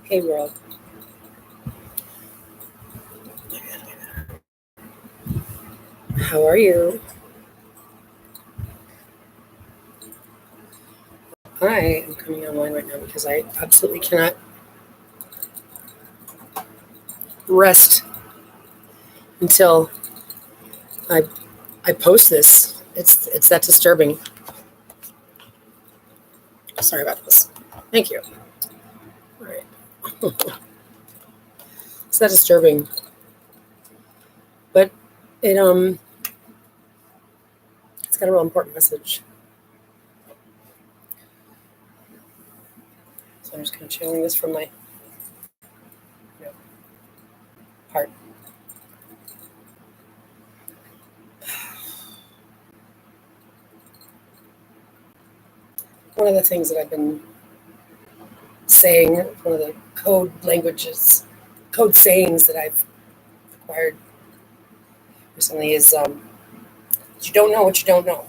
Hey world, how are you? I am coming online right now because I absolutely cannot rest until I I post this. It's that disturbing. Sorry about this. Thank you. All right. It's that disturbing, but it it's got a real important message. So I'm just kind of channeling this from my you know, heart. One of the things that I've been saying, one of the code sayings that I've acquired recently is you don't know what you don't know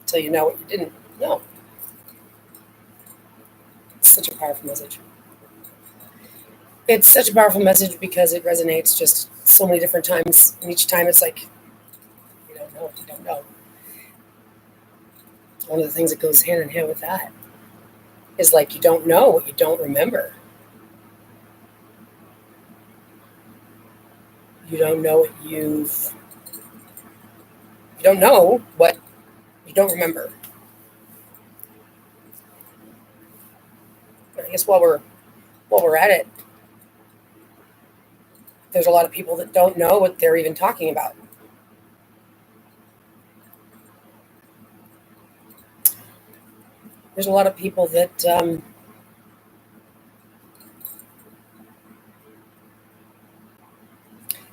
until you know what you didn't know. It's such a powerful message. It's such a powerful message because it resonates just so many different times. And each time it's like, you don't know, you don't know. One of the things that goes hand in hand with that is like, you don't know what you don't remember. You don't know you don't know what you don't remember. And I guess while we're at it, there's a lot of people that don't know what they're even talking about. There's a lot of people that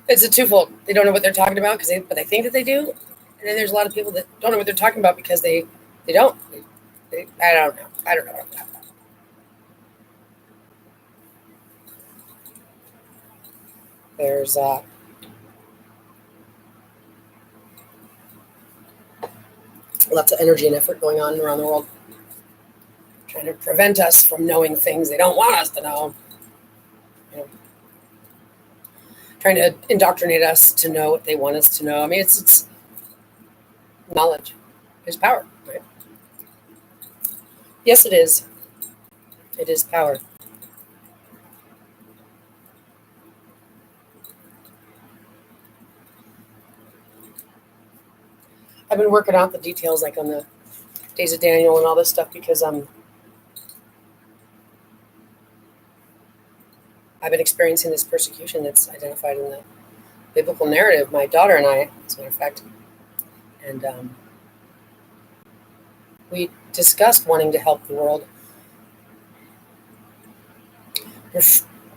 it's a twofold. They don't know what they're talking about but they think that they do, and then there's a lot of people that don't know what they're talking about because they don't. I don't know. I don't know what I'm talking about. There's lots of energy and effort going on around the world, trying to prevent us from knowing things they don't want us to know. You know, trying to indoctrinate us to know what they want us to know. I mean, it's knowledge is power, right? Yes, it is. It is power. I've been working out the details, like on the days of Daniel and all this stuff, because I've been experiencing this persecution that's identified in the biblical narrative. My daughter and I, as a matter of fact, and we discussed wanting to help the world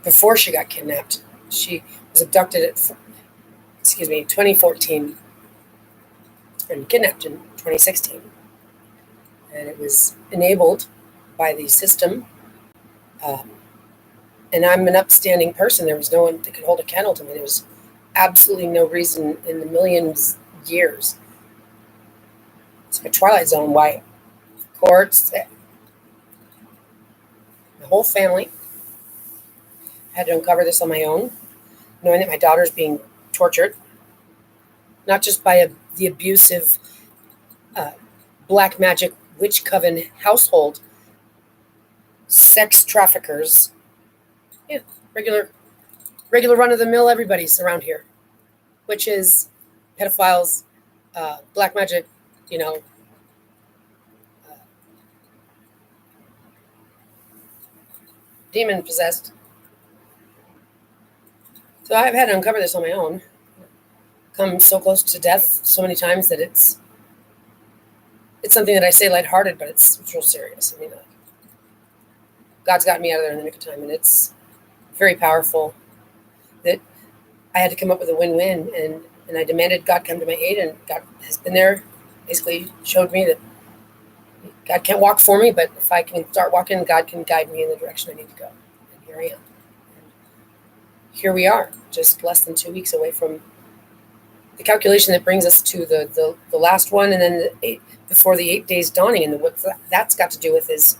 before she got kidnapped. She was abducted at 2014 and kidnapped in 2016, and it was enabled by the system. Um, and I'm an upstanding person. There was no one that could hold a candle to me. There was absolutely no reason in the millions years. It's like a twilight zone. Why courts, the whole family had to uncover this on my own, knowing that my daughter's being tortured, not just by the abusive uh, black magic witch coven household, sex traffickers, yeah, regular run of the mill. Everybody's around here, witches, pedophiles, black magic, you know, uh, demon possessed. So I've had to uncover this on my own. Come so close to death so many times that it's something that I say lighthearted, but it's real serious. I mean, God's got me out of there in the nick of time, and it's very powerful. That I had to come up with a win-win, and I demanded God come to my aid, and God has been there. Basically, showed me that God can't walk for me, but if I can start walking, God can guide me in the direction I need to go. And here I am. And here we are, just less than 2 weeks away from the calculation that brings us to the last one, and then before the 8 days dawning. And what that's got to do with is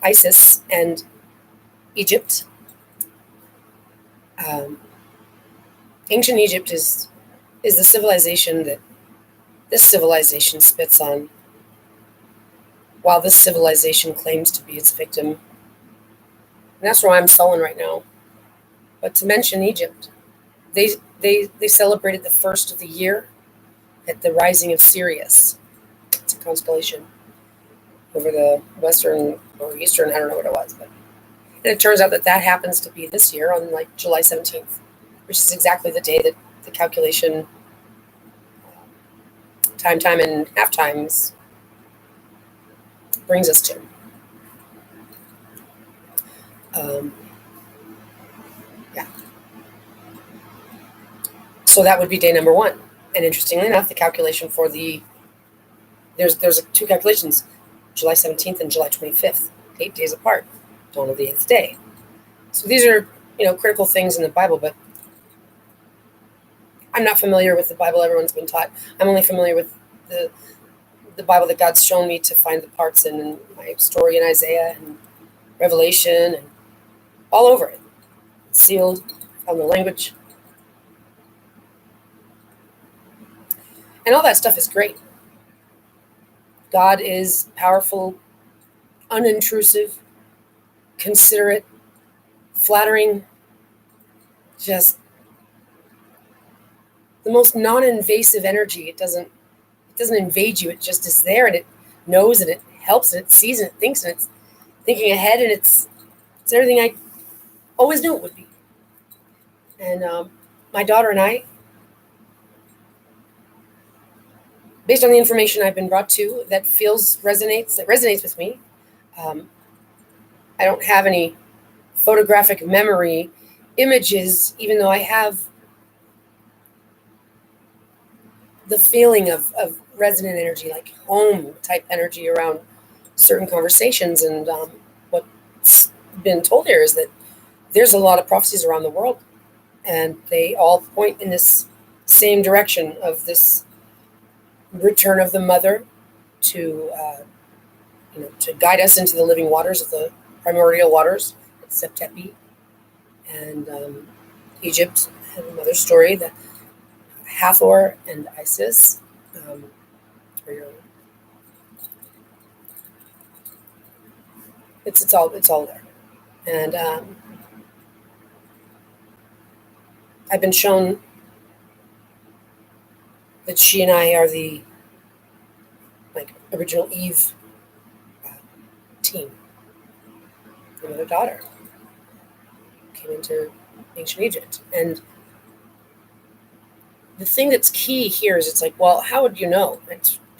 ISIS and Egypt. Ancient Egypt is the civilization that this civilization spits on, while this civilization claims to be its victim. And that's why I'm sullen right now. But to mention Egypt, they celebrated the first of the year at the rising of Sirius. It's a constellation over the western or eastern, I don't know what it was, but and it turns out that happens to be this year on like July 17th, which is exactly the day that the calculation time and half times brings us to. Yeah. So that would be day number 1. And interestingly enough, the calculation for there's 2 calculations, July 17th and July 25th, 8 days apart, dawn of the 8th day. So these are, critical things in the Bible, but I'm not familiar with the Bible everyone's been taught. I'm only familiar with the Bible that God's shown me to find the parts in my story in Isaiah and Revelation and all over it. It's sealed, found the language. And all that stuff is great. God is powerful, unintrusive, considerate, flattering, just the most non-invasive energy. It doesn't invade you. It just is there, and it knows, and it helps, and it sees, and it thinks, and it's thinking ahead, and it's everything I always knew it would be. And my daughter and I, based on the information I've been brought to, that resonates with me. I don't have any photographic memory images, even though I have the feeling of resonant energy, like home type energy around certain conversations. And what's been told here is that there's a lot of prophecies around the world, and they all point in this same direction of this return of the mother to guide us into the living waters of the primordial waters, Septepi, and Egypt had another story that Hathor and Isis. It's all there, and I've been shown that she and I are the original Eve team. The mother daughter came into ancient Egypt, and the thing that's key here is it's like, well, how would you know?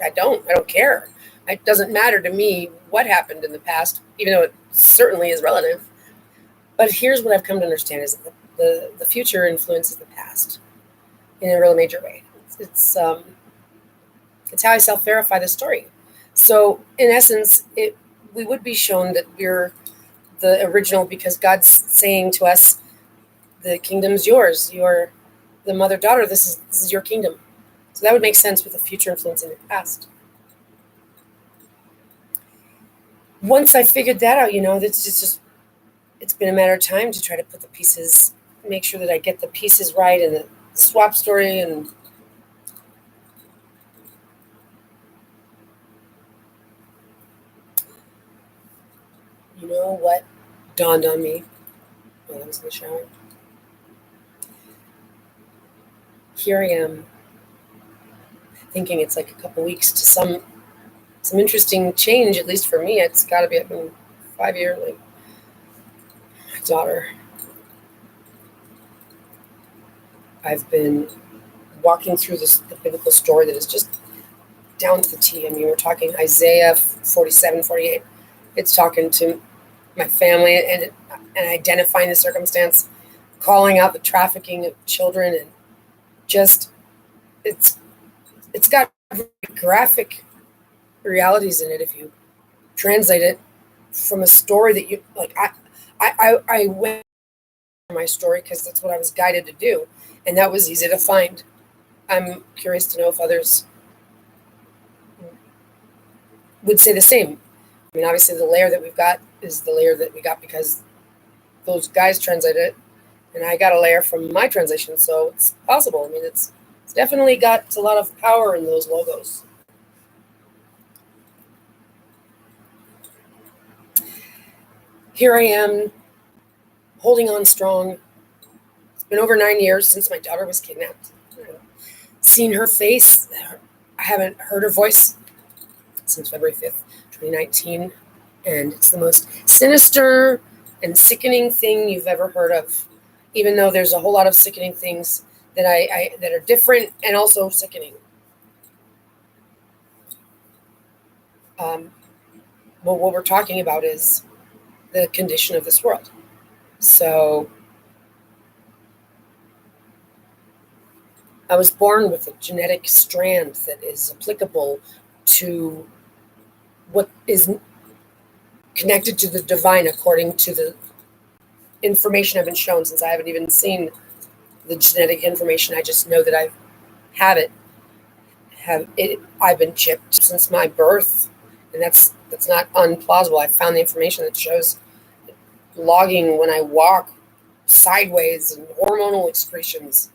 I don't care. It doesn't matter to me what happened in the past, even though it certainly is relative. But here's what I've come to understand is that the future influences the past in a really major way. It's how I self-verify the story. So in essence, we would be shown that we're the original because God's saying to us, the kingdom's yours. You're the mother-daughter. This is your kingdom. So that would make sense with the future influencing the past. Once I figured that out, it's been a matter of time to try to put the pieces, make sure that I get the pieces right and the swap story. And you know what dawned on me while I was in the shower? Here I am, thinking it's like a couple weeks to some interesting change, at least for me. It's got to be up in 5 years. Like my daughter, I've been walking through the biblical story that is just down to the T. I mean, we're talking Isaiah 47, 48. It's talking to my family and identifying the circumstance, calling out the trafficking of children, and just it's got graphic realities in it if you translate it from a story that you like. I went for my story because that's what I was guided to do, and that was easy to find. I'm curious to know if others would say the same. I mean, obviously the layer that we've got is the layer that we got because those guys translated it, and I got a layer from my translation, so it's possible. I mean, it's definitely got a lot of power in those logos. Here I am, holding on strong. It's been over 9 years since my daughter was kidnapped. Seen her face. I haven't heard her voice since February 5th, 2019. And it's the most sinister and sickening thing you've ever heard of, even though there's a whole lot of sickening things that that are different and also sickening. Well, what we're talking about is the condition of this world. So I was born with a genetic strand that is applicable to what is connected to the divine according to the information I've been shown, since I haven't even seen the genetic information. I just know that I have it. I've been chipped since my birth, and that's not unplausible. I found the information that shows logging when I walk sideways and hormonal excretions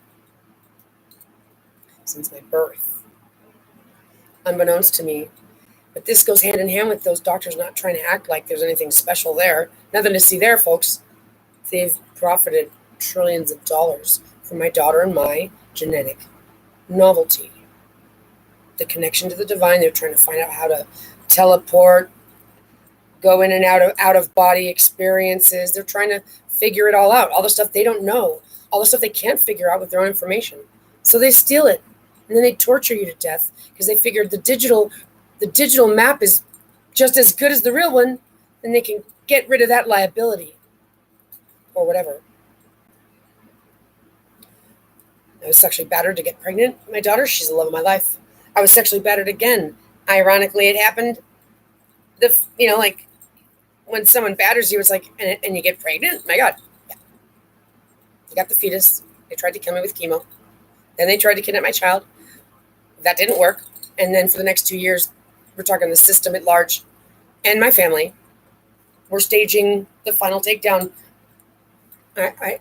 since my birth, unbeknownst to me. But this goes hand in hand with those doctors not trying to act like there's anything special there. Nothing to see there, folks. They've profited trillions of dollars from my daughter and my genetic novelty. The connection to the divine. They're trying to find out how to teleport, go in and out of body experiences. They're trying to figure it all out. All the stuff they don't know, all the stuff they can't figure out with their own information. So they steal it, and then they torture you to death because they figured the digital map is just as good as the real one, and they can get rid of that liability or whatever. I was sexually battered to get pregnant. My daughter, she's the love of my life. I was sexually battered again. Ironically, it happened. Like when someone batters you, it's like, and you get pregnant. My God, yeah. You got the fetus. They tried to kill me with chemo. Then they tried to kidnap my child. That didn't work. And then for the next 2 years, we're talking the system at large and my family, we're staging the final takedown. I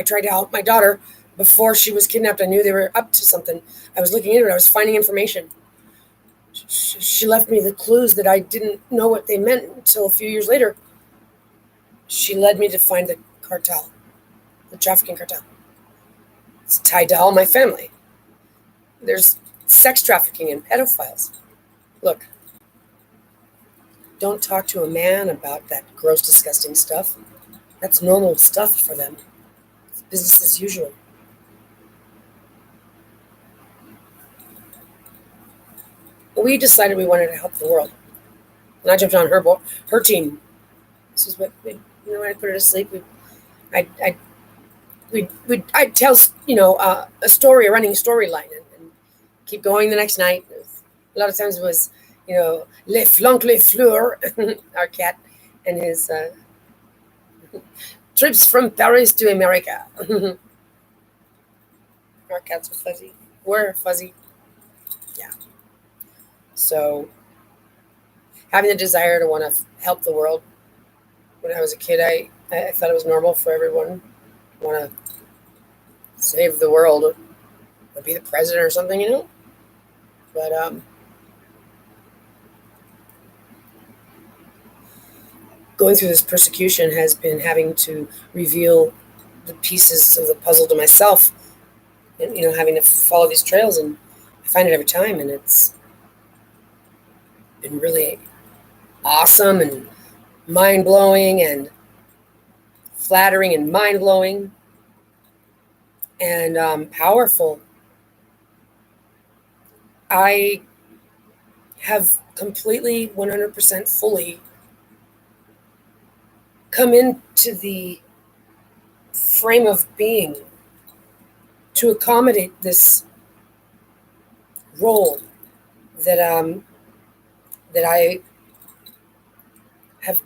tried to help my daughter before she was kidnapped. I knew they were up to something. I was looking into it. I was finding information. She left me the clues that I didn't know what they meant until a few years later. She led me to find the cartel, the trafficking cartel. It's tied to all my family. There's sex trafficking and pedophiles. Look, don't talk to a man about that gross, disgusting stuff. That's normal stuff for them. It's business as usual. We decided we wanted to help the world. And I jumped on her team. This is what, when I put her to sleep, I'd tell, a story, a running storyline, and keep going the next night. A lot of times it was, Le Flanc Le Fleur, our cat, and his trips from Paris to America. Our cats are fuzzy. We're fuzzy. Yeah. So having the desire to want to help the world. When I was a kid, I thought it was normal for everyone to want to save the world or be the president or something, But going through this persecution has been having to reveal the pieces of the puzzle to myself, and having to follow these trails, and I find it every time, and it's been really awesome and mind-blowing and flattering and mind-blowing and powerful. I have completely 100% fully come into the frame of being to accommodate this role that I have,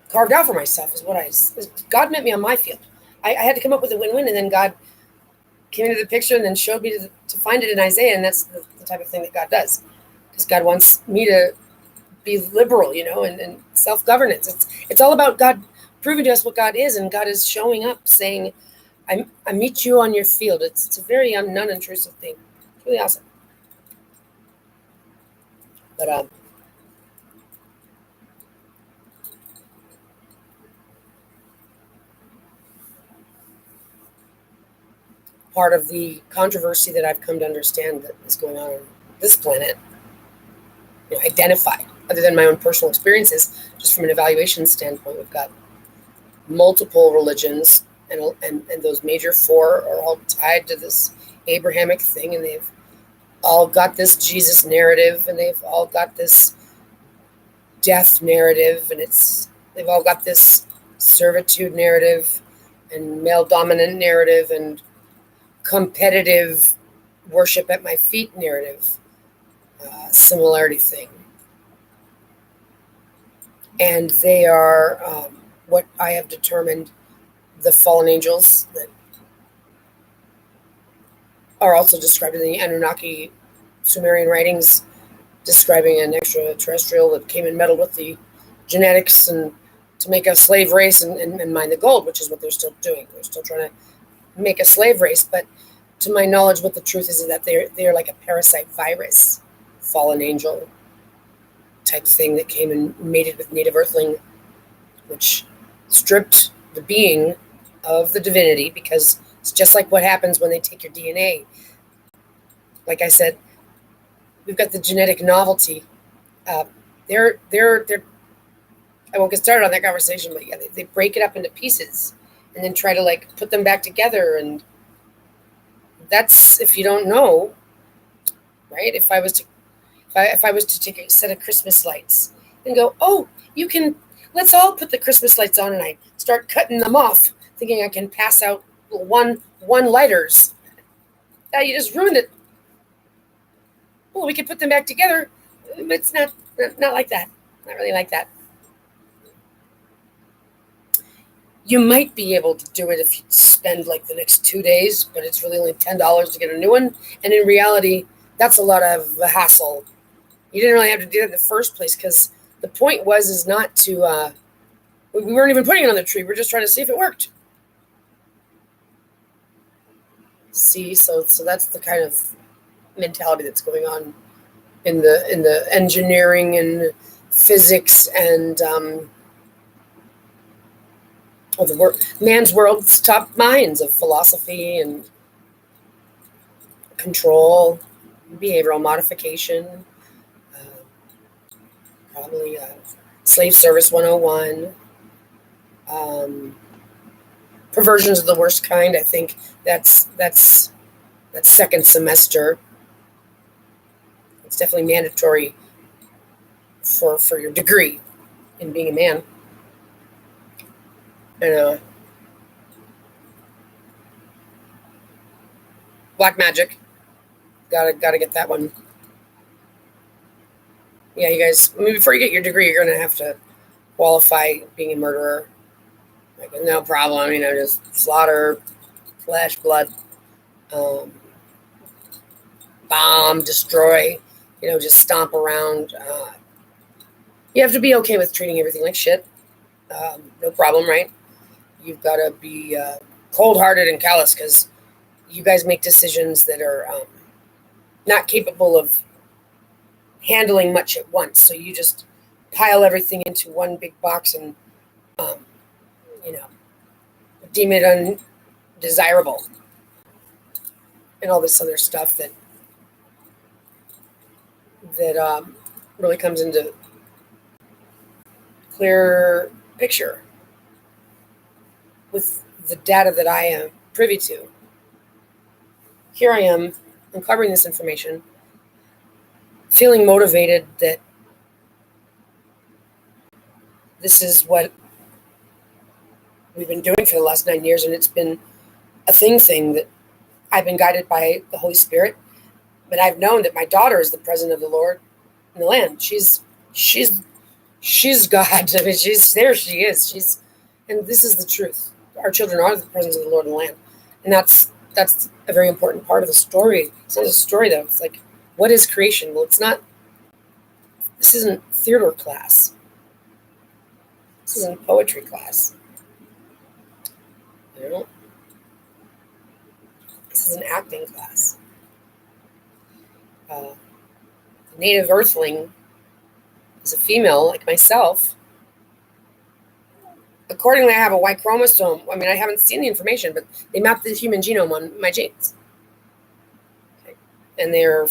carved out for myself. Is what God met me on my field. I had to come up with a win-win, and then God came into the picture and then showed me to find it in Isaiah, and that's the type of thing that God does, because God wants me to be liberal, and self-governance. It's all about God proving to us what God is, and God is showing up saying, I meet you on your field. It's a very non-intrusive thing. It's really awesome. But part of the controversy that I've come to understand that is going on this planet, identified, other than my own personal experiences, just from an evaluation standpoint, we've got multiple religions, and those major four are all tied to this Abrahamic thing, and they've all got this Jesus narrative, and they've all got this death narrative, and they've all got this servitude narrative and male dominant narrative and competitive worship at my feet narrative, similarity thing. And they are what I have determined the fallen angels that are also described in the Anunnaki Sumerian writings, describing an extraterrestrial that came and meddled with the genetics and to make a slave race and mine the gold, which is what they're still doing. They're still trying to make a slave race, but to my knowledge, what the truth is that they're like a parasite virus, fallen angel type thing that came and mated with native earthling, which stripped the being of the divinity, because it's just like what happens when they take your DNA. Like I said, we've got the genetic novelty. They're I won't get started on that conversation, but yeah, they break it up into pieces and then try to put them back together. And that's, if you don't know, right? If I was to take a set of Christmas lights and go, oh, let's all put the Christmas lights on, and I start cutting them off, thinking I can pass out one lighters. You just ruined it. Well, we could put them back together. It's not like that. Not really like that. You might be able to do it if you spend the next 2 days, but it's really only $10 to get a new one. And in reality, that's a lot of hassle. You didn't really have to do that in the first place, because the point is not to, we weren't even putting it on the tree. We're just trying to see if it worked. See, so that's the kind of mentality that's going on in the engineering and physics and man's world's top minds of philosophy and control, behavioral modification, probably slave service 101, perversions of the worst kind. I think that's second semester. It's definitely mandatory for your degree in being a man. And black magic, gotta get that one. Yeah, you guys, before you get your degree, you're gonna have to qualify being a murderer. No problem, just slaughter, flesh, blood, bomb, destroy, just stomp around. You have to be okay with treating everything like shit. No problem, right? You've got to be cold-hearted and callous, because you guys make decisions that are not capable of handling much at once. So you just pile everything into one big box and, deem it undesirable and all this other stuff that really comes into clear picture with the data that I am privy to. Here I am uncovering this information, feeling motivated that this is what we've been doing for the last 9 years, and it's been a thing that I've been guided by the Holy Spirit. But I've known that my daughter is the presence of the Lord in the land. She's God. I mean, there she is. And this is the truth. Our children are the presence of the Lord in the land. And that's a very important part of the story. It's not a story, though. It's what is creation? Well, it's not This isn't theater class. This isn't poetry class. You know? This is an acting class. Native Earthling is a female like myself. Accordingly, I have a Y chromosome. I mean, I haven't seen the information, but they mapped the human genome on my genes. Okay. And they're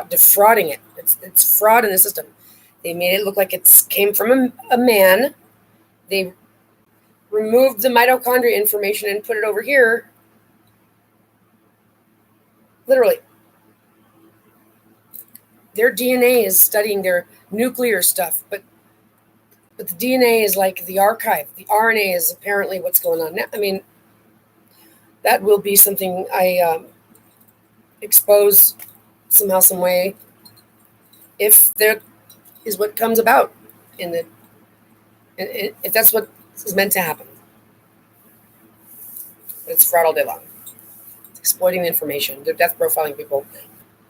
defrauding it. It's fraud in the system. They made it look like it came from a man. They removed the mitochondria information and put it over here. Literally. Their DNA is studying their nuclear stuff, but the DNA is like the archive. The RNA is apparently what's going on now. I mean, that will be something I expose somehow, some way, if there is what comes about if that's what is meant to happen. But it's fraud all day long. It's exploiting the information. They're death profiling people,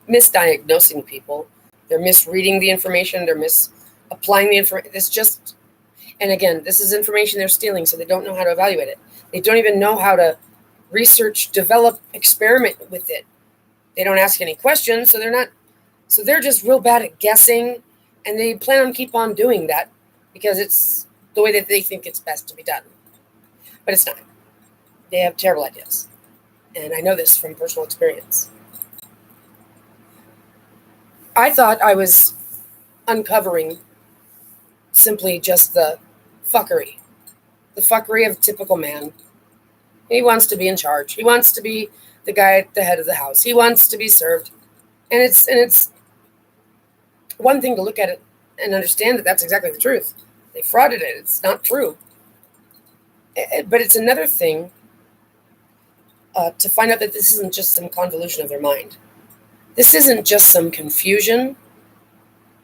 misdiagnosing people. They're misreading the information. They're misapplying the information. It's just, and again, this is information they're stealing, so they don't know how to evaluate it. They don't even know how to research, develop, experiment with it. They don't ask any questions, so they're just real bad at guessing, and they plan on keep on doing that because it's the way that they think it's best to be done. But it's not. They have terrible ideas. And I know this from personal experience. I thought I was uncovering simply just the fuckery of typical man. He wants to be in charge. He wants to be the guy at the head of the house. He wants to be served. And it's one thing to look at it and understand that that's exactly the truth. They frauded it. It's not true. But it's another thing to find out that this isn't just some convolution of their mind. This isn't just some confusion,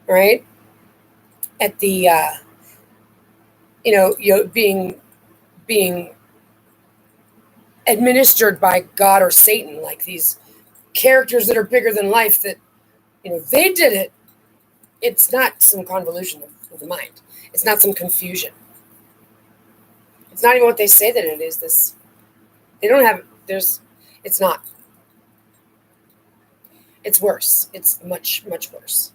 right? At the, being administered by God or Satan, like these characters that are bigger than life that, they did it. It's not some convolution of the mind. It's not some confusion. It's not even what they say that it is. It's not. It's worse. It's much, much worse.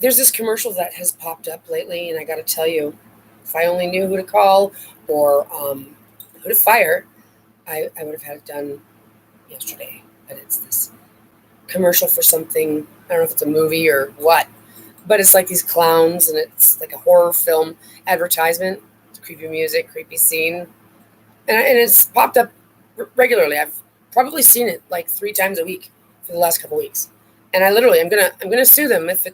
There's this commercial that has popped up lately, and I got to tell you, if I only knew who to call or who to fire, I would have had it done yesterday. But it's this commercial for something. I don't know if it's a movie or what, but it's like these clowns, and it's like a horror film advertisement. It's creepy music, creepy scene, and it's popped up regularly. I've probably seen it like 3 times a week for the last couple weeks, and I'm gonna sue them if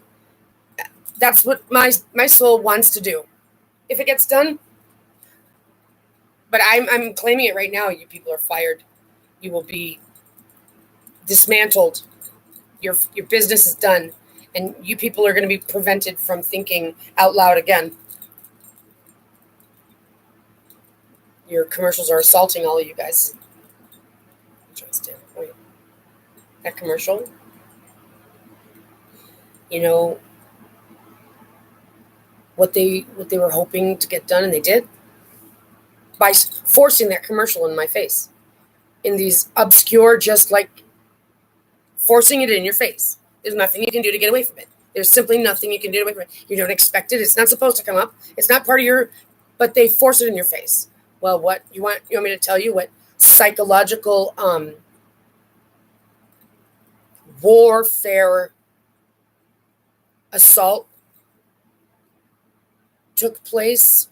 that's what my soul wants to do. If it gets done, but I'm claiming it right now. You people are fired. You will be dismantled. Your business is done, and you people are going to be prevented from thinking out loud again. Your commercials are assaulting all of you guys. Interesting. Wait. That commercial, what they were hoping to get done, and they did by forcing that commercial in my face in these obscure, just like forcing it in your face. There's nothing you can do to get away from it. There's simply nothing you can do away from it. You don't expect it. It's not supposed to come up. It's not part of but they force it in your face. Well, what you want me to tell you what psychological warfare assault took place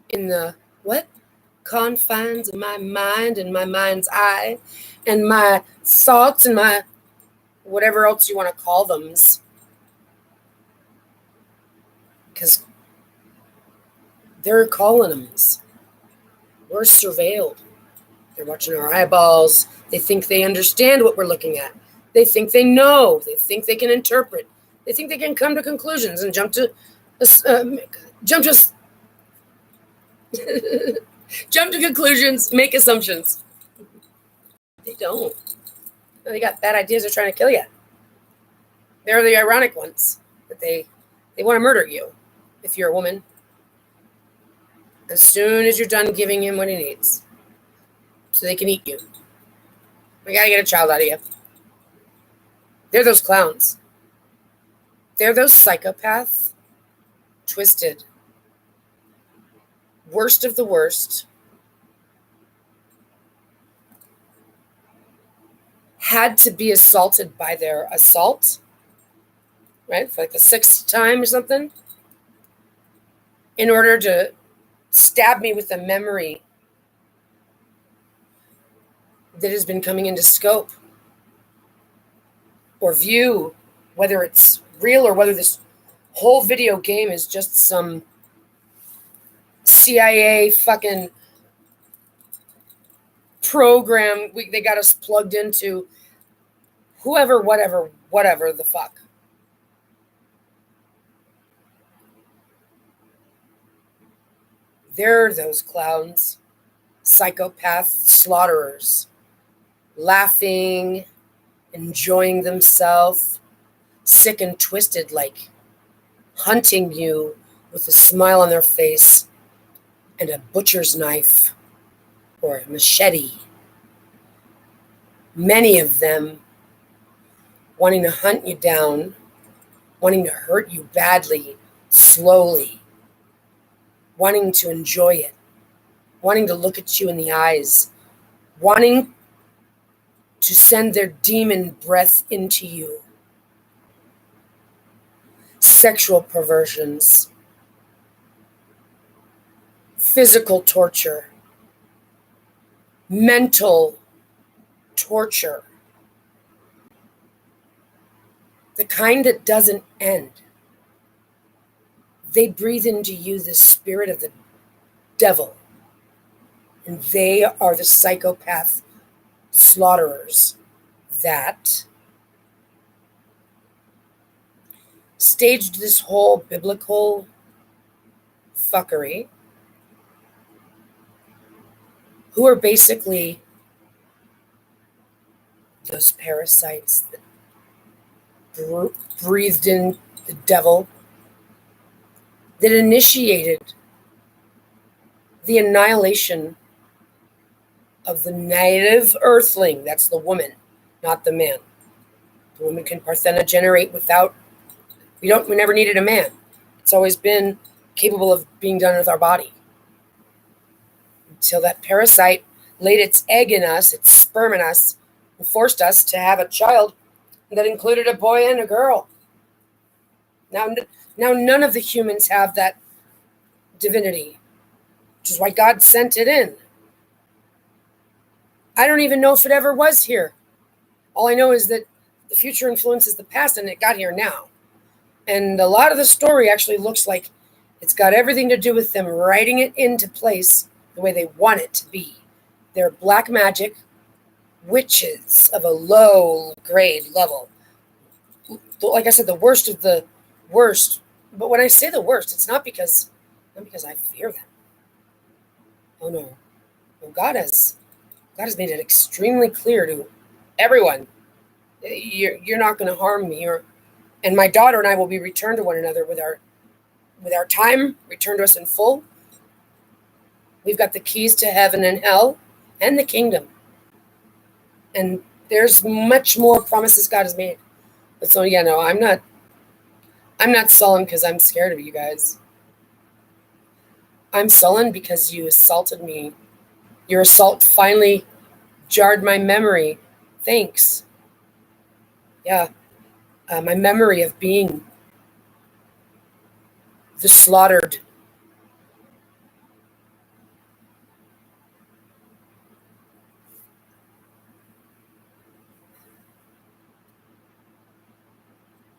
in the confines of my mind and my mind's eye and my thoughts and my whatever else you want to call them, because they're calling them. We're surveilled. They're watching our eyeballs. They think they understand what we're looking at. They think they know. They think they can interpret. They think they can come to conclusions and jump to conclusions, make assumptions. They don't. They got bad ideas. They're trying to kill you. They're the ironic ones, but they want to murder you if you're a woman. As soon as you're done giving him what he needs, so they can eat you. We gotta get a child out of you. They're those clowns. They're those psychopaths, twisted, worst of the worst, had to be assaulted by their assault, right, for like the 6th time or something, in order to stab me with a memory that has been coming into scope or view, whether it's real or whether this whole video game is just some CIA fucking program they got us plugged into. Whoever, whatever the fuck. They're those clowns, psychopath slaughterers, laughing, enjoying themselves, sick and twisted, like hunting you with a smile on their face and a butcher's knife or a machete. Many of them wanting to hunt you down, wanting to hurt you badly, slowly, wanting to enjoy it, wanting to look at you in the eyes, wanting to send their demon breath into you. Sexual perversions, physical torture, mental torture, the kind that doesn't end. They breathe into you the spirit of the devil, and they are the psychopath slaughterers that staged this whole biblical fuckery, who are basically those parasites that breathed in the devil, that initiated the annihilation of the native earthling. That's the woman, not the man. The woman can parthenogenerate without, we never needed a man. It's always been capable of being done with our body. Until that parasite laid its egg in us, its sperm in us, and forced us to have a child that included a boy and a girl. Now none of the humans have that divinity, which is why God sent it in. I don't even know if it ever was here. All I know is that the future influences the past, and it got here now. And a lot of the story actually looks like it's got everything to do with them writing it into place the way they want it to be. They're black magic witches of a low grade level. Like I said, the worst of the worst. But when I say the worst, it's not because I fear them. Oh no. Well, God has made it extremely clear to everyone, you're not going to harm me, and my daughter and I will be returned to one another with our time returned to us in full. We've got the keys to heaven and hell and the kingdom. And there's much more promises God has made. But so yeah, no, I'm not sullen because I'm scared of you guys. I'm sullen because you assaulted me. Your assault finally jarred my memory. Thanks. Yeah, my memory of being the slaughtered.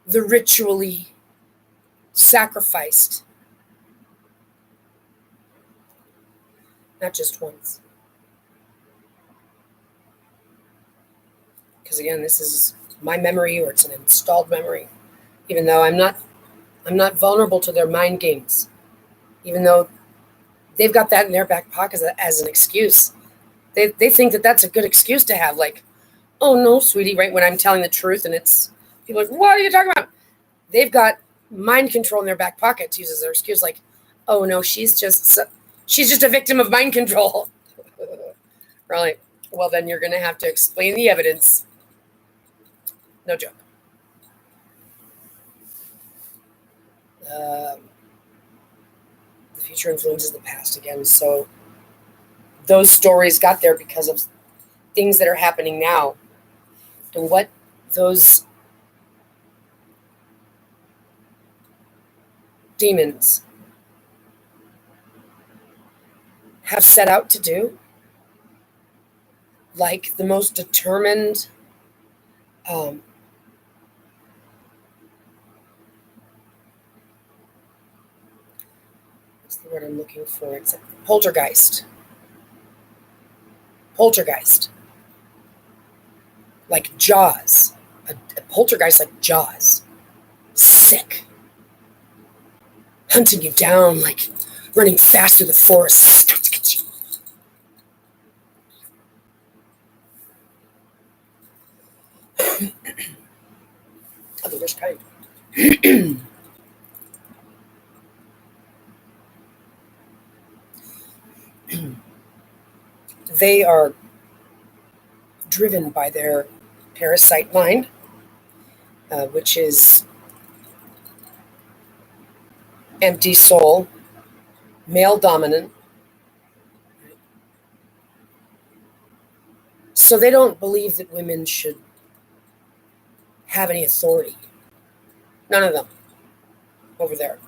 The ritually sacrificed. Not just once. Because again, this is my memory, or it's an installed memory. Even though I'm not vulnerable to their mind games. Even though they've got that in their back pocket as an excuse. They think that that's a good excuse to have. Like, oh no, sweetie, right when I'm telling the truth, and it's People are like, what are you talking about? They've got mind control in their back pocket to use as their excuse, like, oh no, she's just a victim of mind control. Really? Well, then you're going to have to explain the evidence. No joke. The future influences the past again. So those stories got there because of things that are happening now, and what those demons have set out to do, like the most determined what's the word I'm looking for? It's a poltergeist. Like Jaws. A poltergeist like Jaws. Sick. Hunting you down, like running fast through the forest. Of the worst kind. They are driven by their parasite mind, which is empty soul, male dominant. So they don't believe that women should have any authority. None of them over there.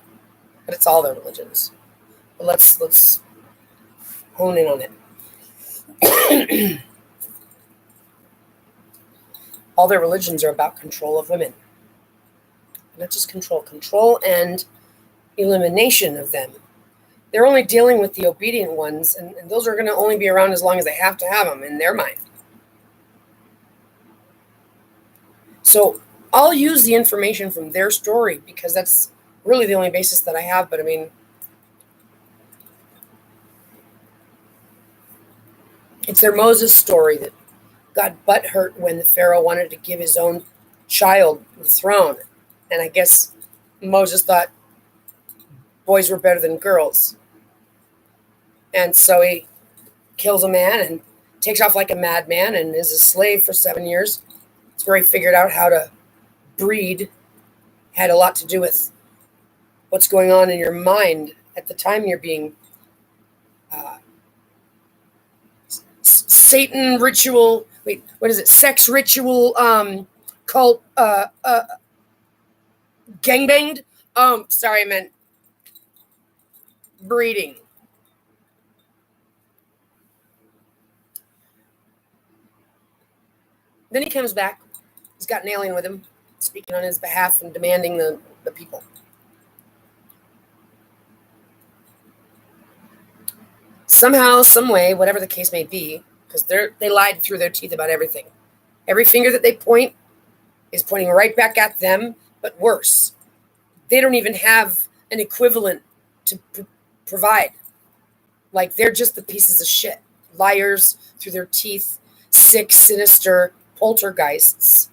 But it's all their religions. But let's hone in on it. All their religions are about control of women. Not just control and elimination of them. They're only dealing with the obedient ones, and those are going to only be around as long as they have to have them in their mind. So I'll use the information from their story because that's really the only basis that I have. But I mean, it's their Moses story that got butthurt when the Pharaoh wanted to give his own child the throne. And I guess Moses thought boys were better than girls. And so he kills a man and takes off like a madman and is a slave for 7 years. It's where he figured out how to breed. Had a lot to do with what's going on in your mind at the time you're being Satan ritual. Wait, what is it? Sex ritual cult gangbanged. Sorry, I meant breeding. Then he comes back. He's got an alien with him, speaking on his behalf and demanding the people. Somehow, some way, whatever the case may be, because they lied through their teeth about everything. Every finger that they point is pointing right back at them, but worse. They don't even have an equivalent to provide. Like, they're just the pieces of shit. Liars through their teeth, sick, sinister poltergeists,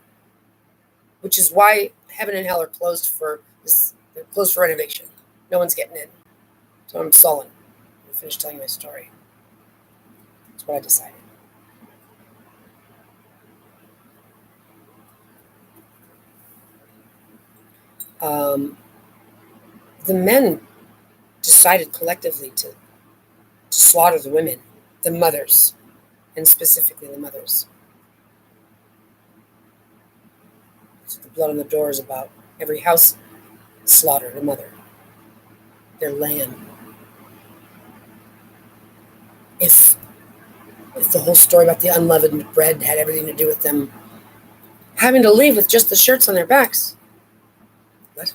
which is why heaven and hell are closed for this. They're closed for renovation. No one's getting in. So I'm sullen. I'm finished telling my story. That's what I decided. The men decided collectively to slaughter the women, the mothers, and specifically the mothers. That's what the blood on the door is about. Every house slaughtered a mother, their lamb. If the whole story about the unleavened bread had everything to do with them having to leave with just the shirts on their backs. What?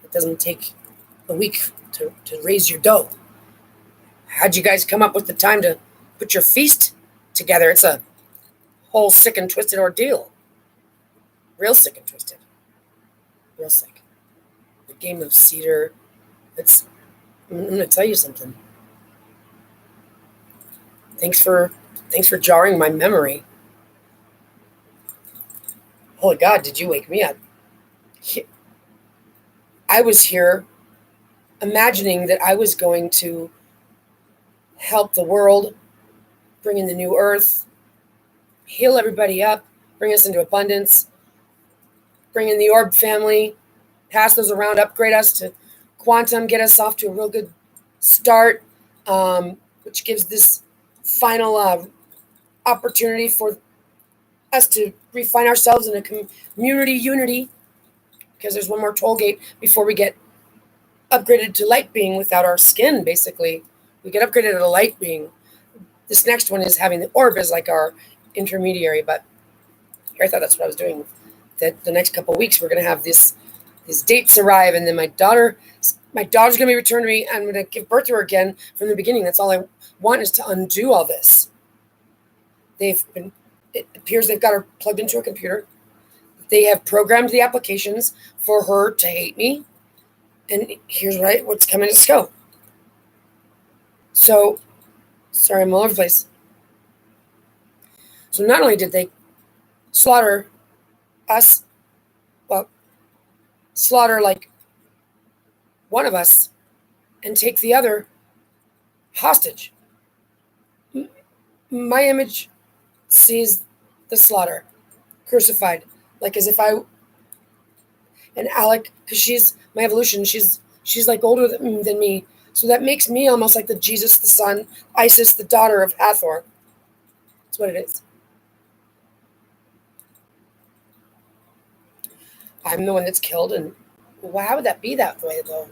It doesn't take a week to raise your dough. How'd you guys come up with the time to put your feast together? It's a whole sick and twisted ordeal. Real sick and twisted. Real sick. The game of cedar. I'm going to tell you something. Thanks for jarring my memory. Holy God, did you wake me up? I was here imagining that I was going to help the world, bring in the new earth, heal everybody up, bring us into abundance, bring in the orb family, pass those around, upgrade us to quantum, get us off to a real good start, which gives this final opportunity for us to refine ourselves in a community unity, because there's one more toll gate before we get upgraded to light being without our skin, basically. We get upgraded to a light being. This next one is having the orb as like our intermediary, but I thought that's what I was doing. That the next couple of weeks we're going to have these dates arrive, and then my daughter's going to be returned to me. I'm going to give birth to her again from the beginning. That's all I want, is to undo all this. It appears they've got her plugged into a computer. They have programmed the applications for her to hate me. And here's what's coming to scope. So, sorry, I'm all over the place. So not only did they slaughter us, well, slaughter like one of us and take the other hostage. My image sees the slaughter, crucified, like as if and Alec, because she's my evolution, she's like older than me, so that makes me almost like the Jesus, the son, Isis, the daughter of Hathor. That's what it is. I'm the one that's killed, and why would that be that way, though?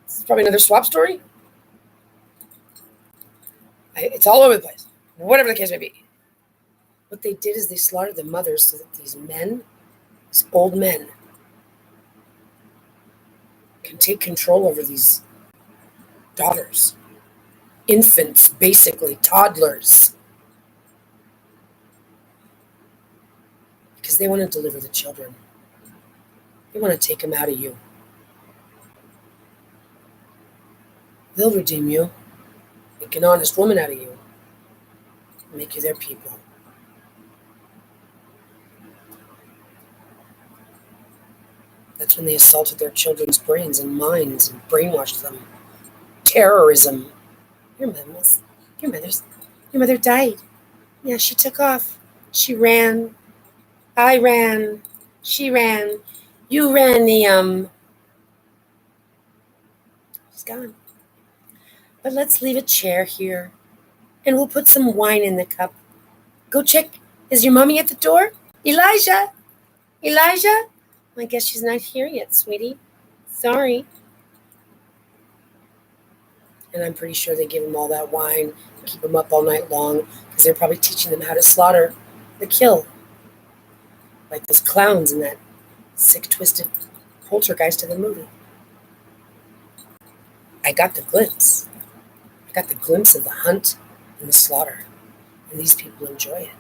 It's probably another swap story. It's all over the place. Whatever the case may be. What they did is they slaughtered the mothers so that these men, these old men, can take control over these daughters. Infants, basically, toddlers. Because they want to deliver the children. They want to take them out of you. They'll redeem you, make an honest woman out of you, make you their people. That's when they assaulted their children's brains and minds and brainwashed them. Terrorism. Your mother died. Yeah, she took off. She ran. I ran. She ran. You ran the She's gone. But let's leave a chair here, and we'll put some wine in the cup. Go check. Is your mommy at the door? Elijah? Elijah? I guess she's not here yet, sweetie. Sorry. And I'm pretty sure they give them all that wine, keep them up all night long, because they're probably teaching them how to slaughter, to kill. Like those clowns in that sick, twisted poltergeist of the movie. I got the glimpse. I got the glimpse of the hunt and the slaughter. And these people enjoy it.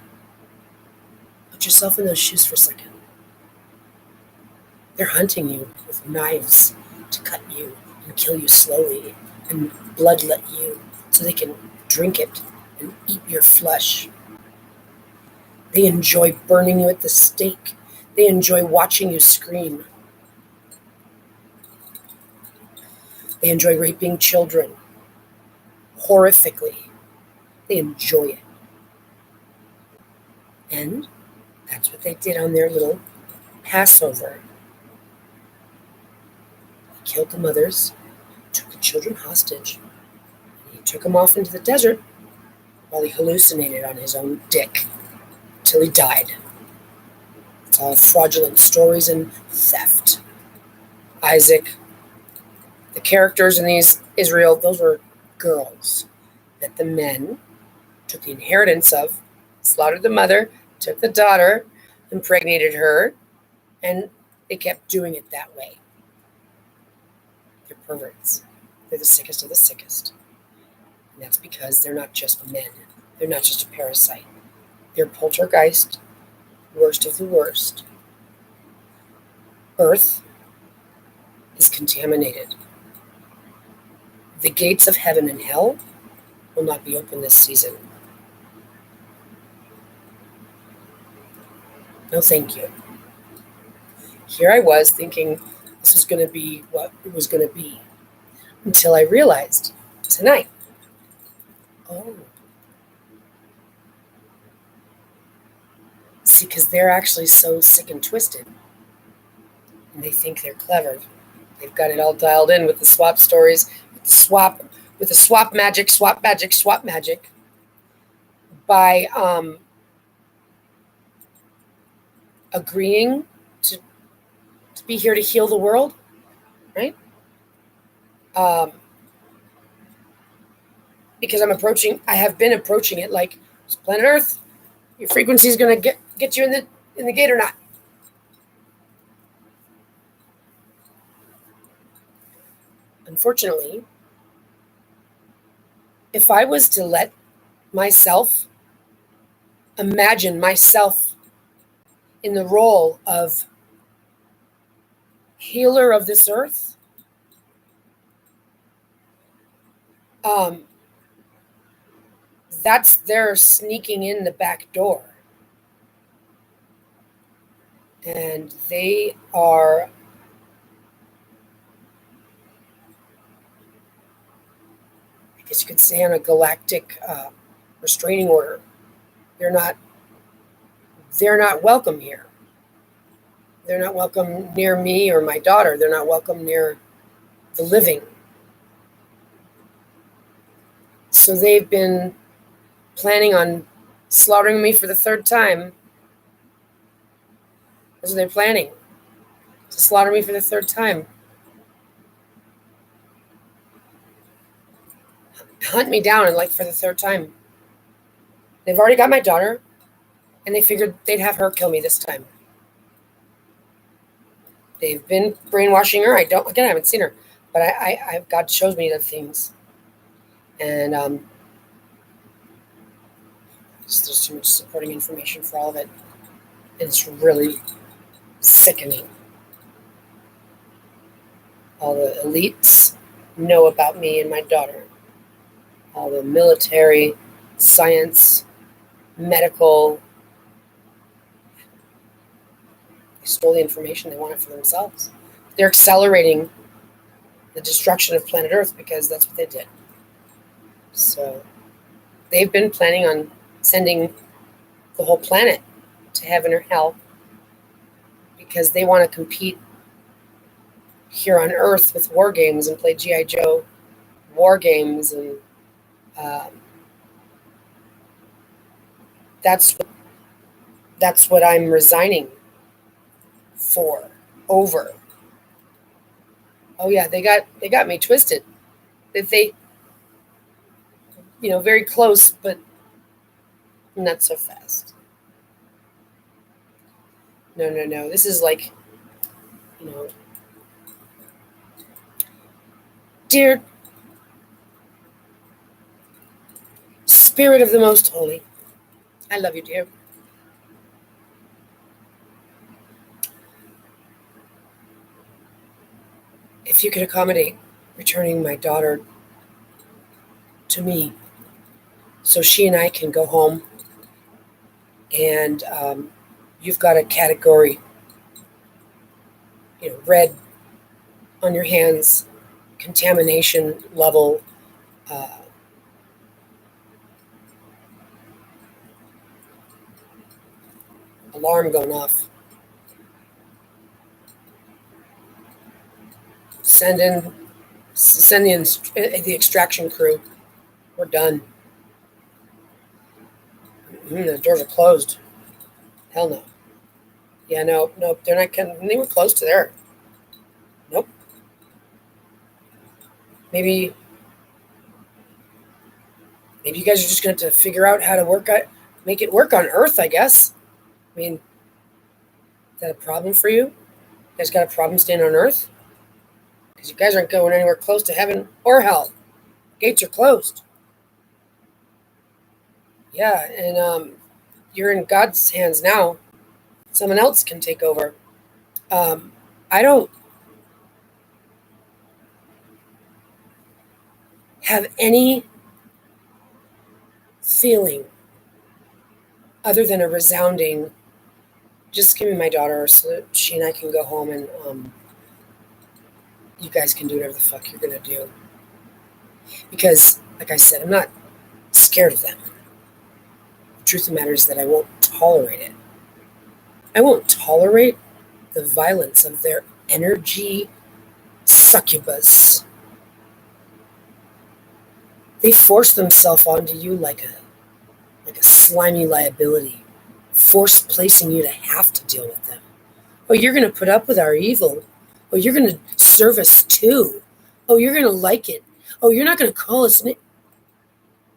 Put yourself in those shoes for a second. They're hunting you with knives to cut you and kill you slowly and bloodlet you so they can drink it and eat your flesh. They enjoy burning you at the stake. They enjoy watching you scream. They enjoy raping children horrifically. They enjoy it. And that's what they did on their little Passover. He killed the mothers, took the children hostage, and he took them off into the desert while he hallucinated on his own dick till he died. It's all fraudulent stories and theft. Isaac, the characters in these Israel, those were girls that the men took the inheritance of, slaughtered the mother, took the daughter, impregnated her, and they kept doing it that way. They're perverts. They're the sickest of the sickest. And that's because they're not just men. They're not just a parasite. They're poltergeist, worst of the worst. Earth is contaminated. The gates of heaven and hell will not be open this season. No, thank you. Here I was thinking this was going to be what it was going to be until I realized tonight. Oh, see, because they're actually so sick and twisted, and they think they're clever. They've got it all dialed in with the swap stories, with the swap magic, swap magic, swap magic. By agreeing to be here to heal the world, right? Because I have been approaching it like it's planet Earth. Your frequency is going to get you in the gate or not. Unfortunately, if I was to let myself imagine myself in the role of healer of this earth, that's their sneaking in the back door. And they are, I guess you could say, on a galactic restraining order. They're not welcome here. They're not welcome near me or my daughter. They're not welcome near the living. So they've been planning on slaughtering me for the third time. That's what they're planning, to slaughter me for the third time. Hunt me down and for the third time. They've already got my daughter, and they figured they'd have her kill me this time. They've been brainwashing her. I haven't seen her, but God shows me the things. And there's too much supporting information for all of it. And it's really sickening. All the elites know about me and my daughter. All the military, science, medical. They stole the information. They want it for themselves. They're accelerating the destruction of planet Earth because that's what they did. So they've been planning on sending the whole planet to heaven or hell because they want to compete here on Earth with war games and play G.I. Joe war games. And that's what I'm resigning over. Oh yeah, they got me twisted. They very close, but not so fast. No. This is dear Spirit of the Most Holy, I love you, dear. If you could accommodate returning my daughter to me so she and I can go home, and you've got a category, red on your hands, contamination level, alarm going off. Send the extraction crew. We're done. The doors are closed. Hell no. Yeah, nope. They're not anywhere close to there. Nope. Maybe you guys are just going to have to figure out how to make it work on Earth, I guess. I mean, is that a problem for you? You guys got a problem staying on Earth? Because you guys aren't going anywhere close to heaven or hell. Gates are closed. Yeah, and you're in God's hands now. Someone else can take over. I don't have any feeling other than a resounding Just give me my daughter so that she and I can go home and you guys can do whatever the fuck you're going to do. Because, like I said, I'm not scared of them. The truth of the matter is that I won't tolerate it. I won't tolerate the violence of their energy succubus. They force themselves onto you like a slimy liability, force placing you to have to deal with them. Oh, you're going to put up with our evil. Oh, you're going to serve us too. Oh, you're going to like it. Oh, you're not going to call us.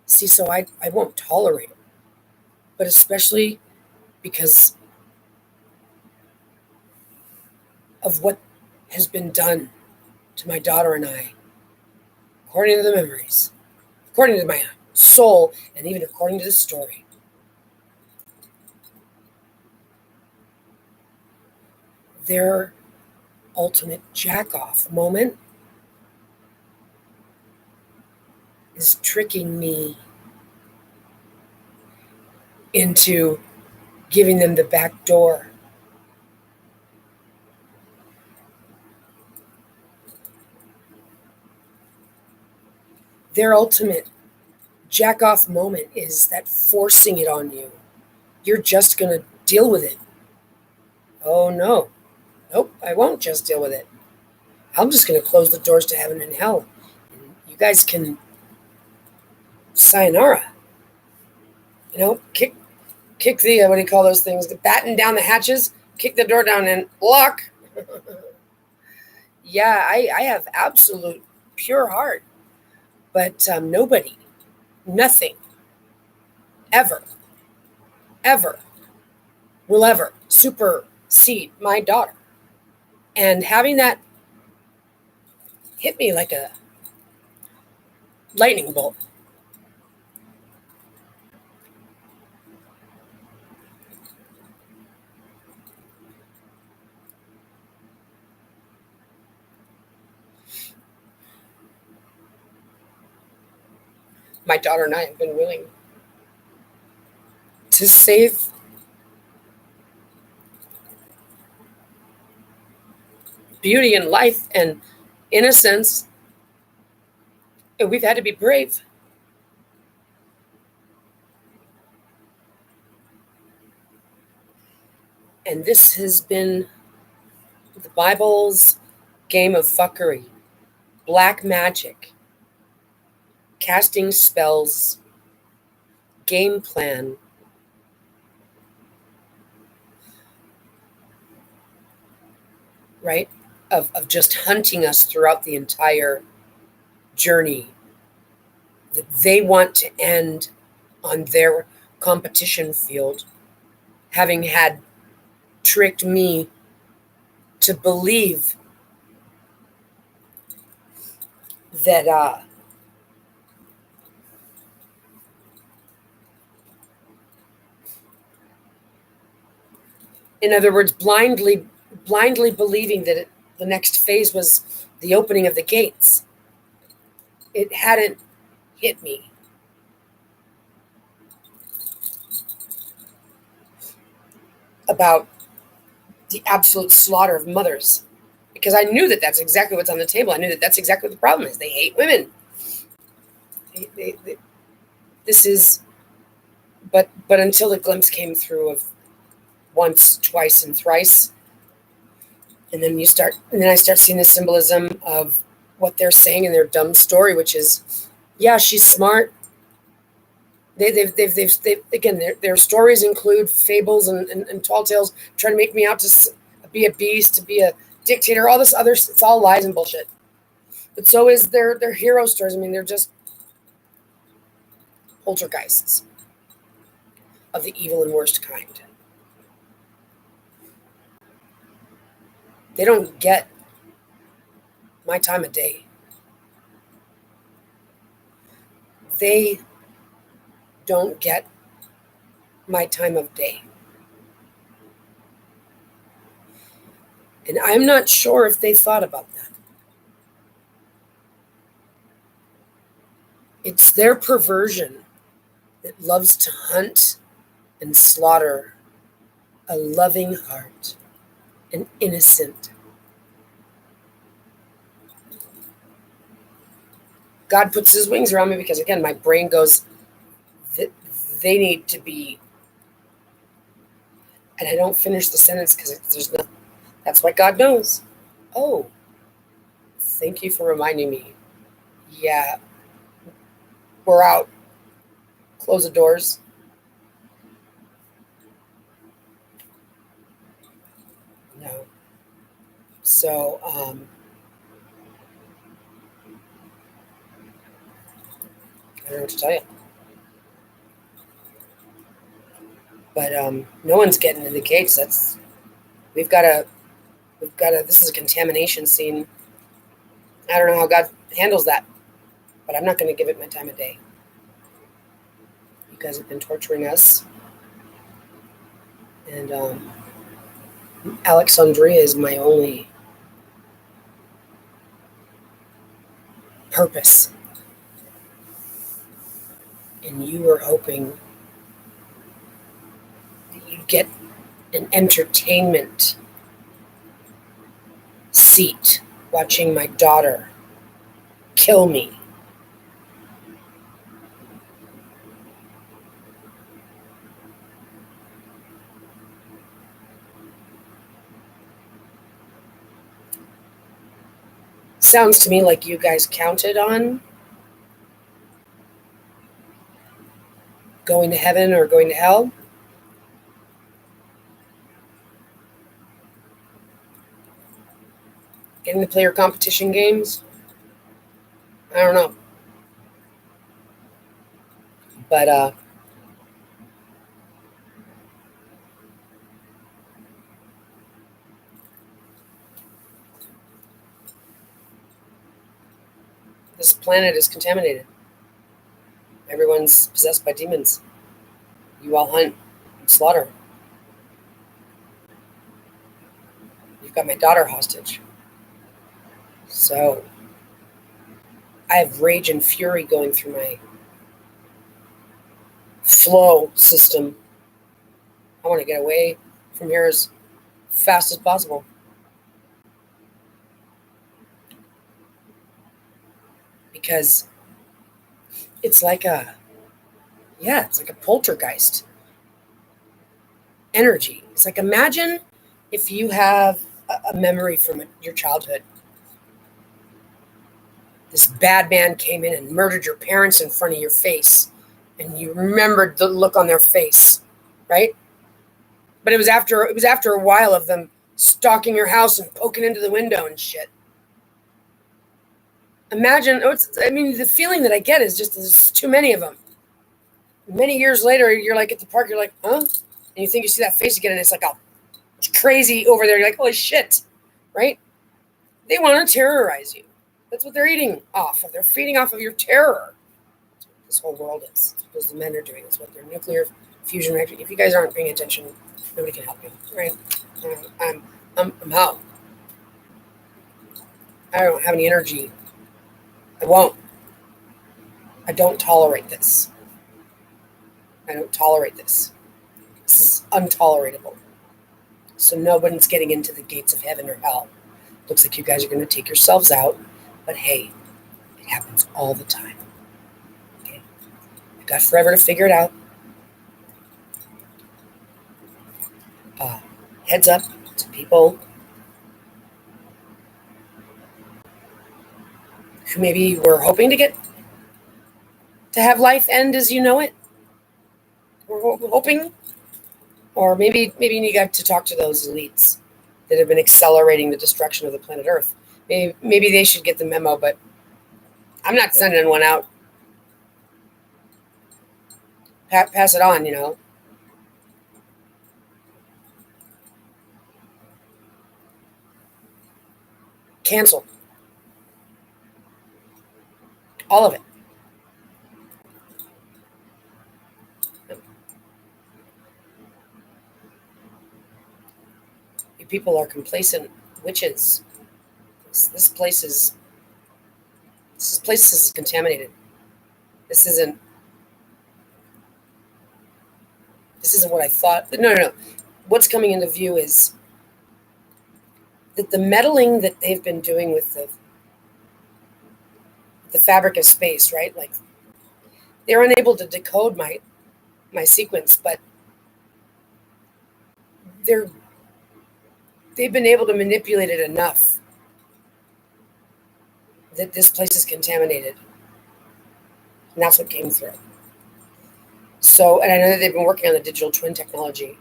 See, so I won't tolerate it. But especially because of what has been done to my daughter and I, according to the memories, according to my soul, and even according to the story. Their ultimate jack-off moment is tricking me into giving them the back door. Their ultimate jack-off moment is that forcing it on you. You're just going to deal with it. Oh, no. Nope, I won't just deal with it. I'm just going to close the doors to heaven and hell. And you guys can sayonara. You know, kick the, what do you call those things? The batten down the hatches, kick the door down and lock. Yeah, I have absolute pure heart. But nobody, nothing, ever will ever supersede my daughter. And having that hit me like a lightning bolt. My daughter and I have been willing to save beauty and life and innocence, and we've had to be brave. And this has been the Bible's game of fuckery, black magic, casting spells, game plan, right? Of just hunting us throughout the entire journey that they want to end on their competition field, having had tricked me to believe that in other words, blindly believing that the next phase was the opening of the gates. It hadn't hit me. About the absolute slaughter of mothers. Because I knew that that's exactly what's on the table. I knew that that's exactly what the problem is. They hate women. This is, but until the glimpse came through of once, twice, and thrice, and then I start seeing the symbolism of what they're saying in their dumb story, which is, yeah, she's smart. They've again, their stories include fables and tall tales trying to make me out to be a beast, to be a dictator, all this other, it's all lies and bullshit. But so is their hero stories. I mean, they're just poltergeists of the evil and worst kind. They don't get my time of day. They don't get my time of day. And I'm not sure if they thought about that. It's their perversion that loves to hunt and slaughter a loving heart, an innocent. God puts his wings around me because, again, my brain goes, they need to be, and I don't finish the sentence because there's no, that's what God knows. Oh, thank you for reminding me. Yeah, we're out. Close the doors. No. So, I don't know what to tell you. But no one's getting in the gates. We've got a, this is a contamination scene. I don't know how God handles that, but I'm not going to give it my time of day. You guys have been torturing us. And Alexandria is my only purpose. And you were hoping that you'd get an entertainment seat watching my daughter kill me. Sounds to me like you guys counted on going to heaven or going to hell. Getting to play your competition games. I don't know. But this planet is contaminated. Everyone's possessed by demons. You all hunt and slaughter. You've got my daughter hostage. So I have rage and fury going through my flow system. I want to get away from here as fast as possible. Because it's like it's like a poltergeist energy. It's like, imagine if you have a memory from your childhood. This bad man came in and murdered your parents in front of your face, and you remembered the look on their face, right? But it was after a while of them stalking your house and poking into the window and shit. Imagine, the feeling that I get is just there's too many of them. Many years later, you're like at the park, you're like, huh? And you think you see that face again, and it's like, oh, it's crazy over there. You're like, holy shit, right? They want to terrorize you. That's what they're eating off of. They're feeding off of your terror. That's what this whole world is. That's what those men are doing. That's what their nuclear fusion reactor. If you guys aren't paying attention, nobody can help you, right? I'm out. I don't have any energy. I won't. I don't tolerate this. I don't tolerate this. This is intolerable. So nobody's getting into the gates of heaven or hell. Looks like you guys are going to take yourselves out. But hey, it happens all the time. Okay? I've got forever to figure it out. Heads up to people who maybe were hoping to have life end as you know it. We're hoping. Or maybe you got to talk to those elites that have been accelerating the destruction of the planet Earth. Maybe they should get the memo, but I'm not sending one out. Pass it on, Cancel. All of it. You people are complacent witches. This place is contaminated. This isn't what I thought. No. what's coming into view is that the meddling that they've been doing with the fabric of space, right? Like they're unable to decode my sequence, but they're they've been able to manipulate it enough that this place is contaminated. And that's what came through. So, and I know that they've been working on the digital twin technology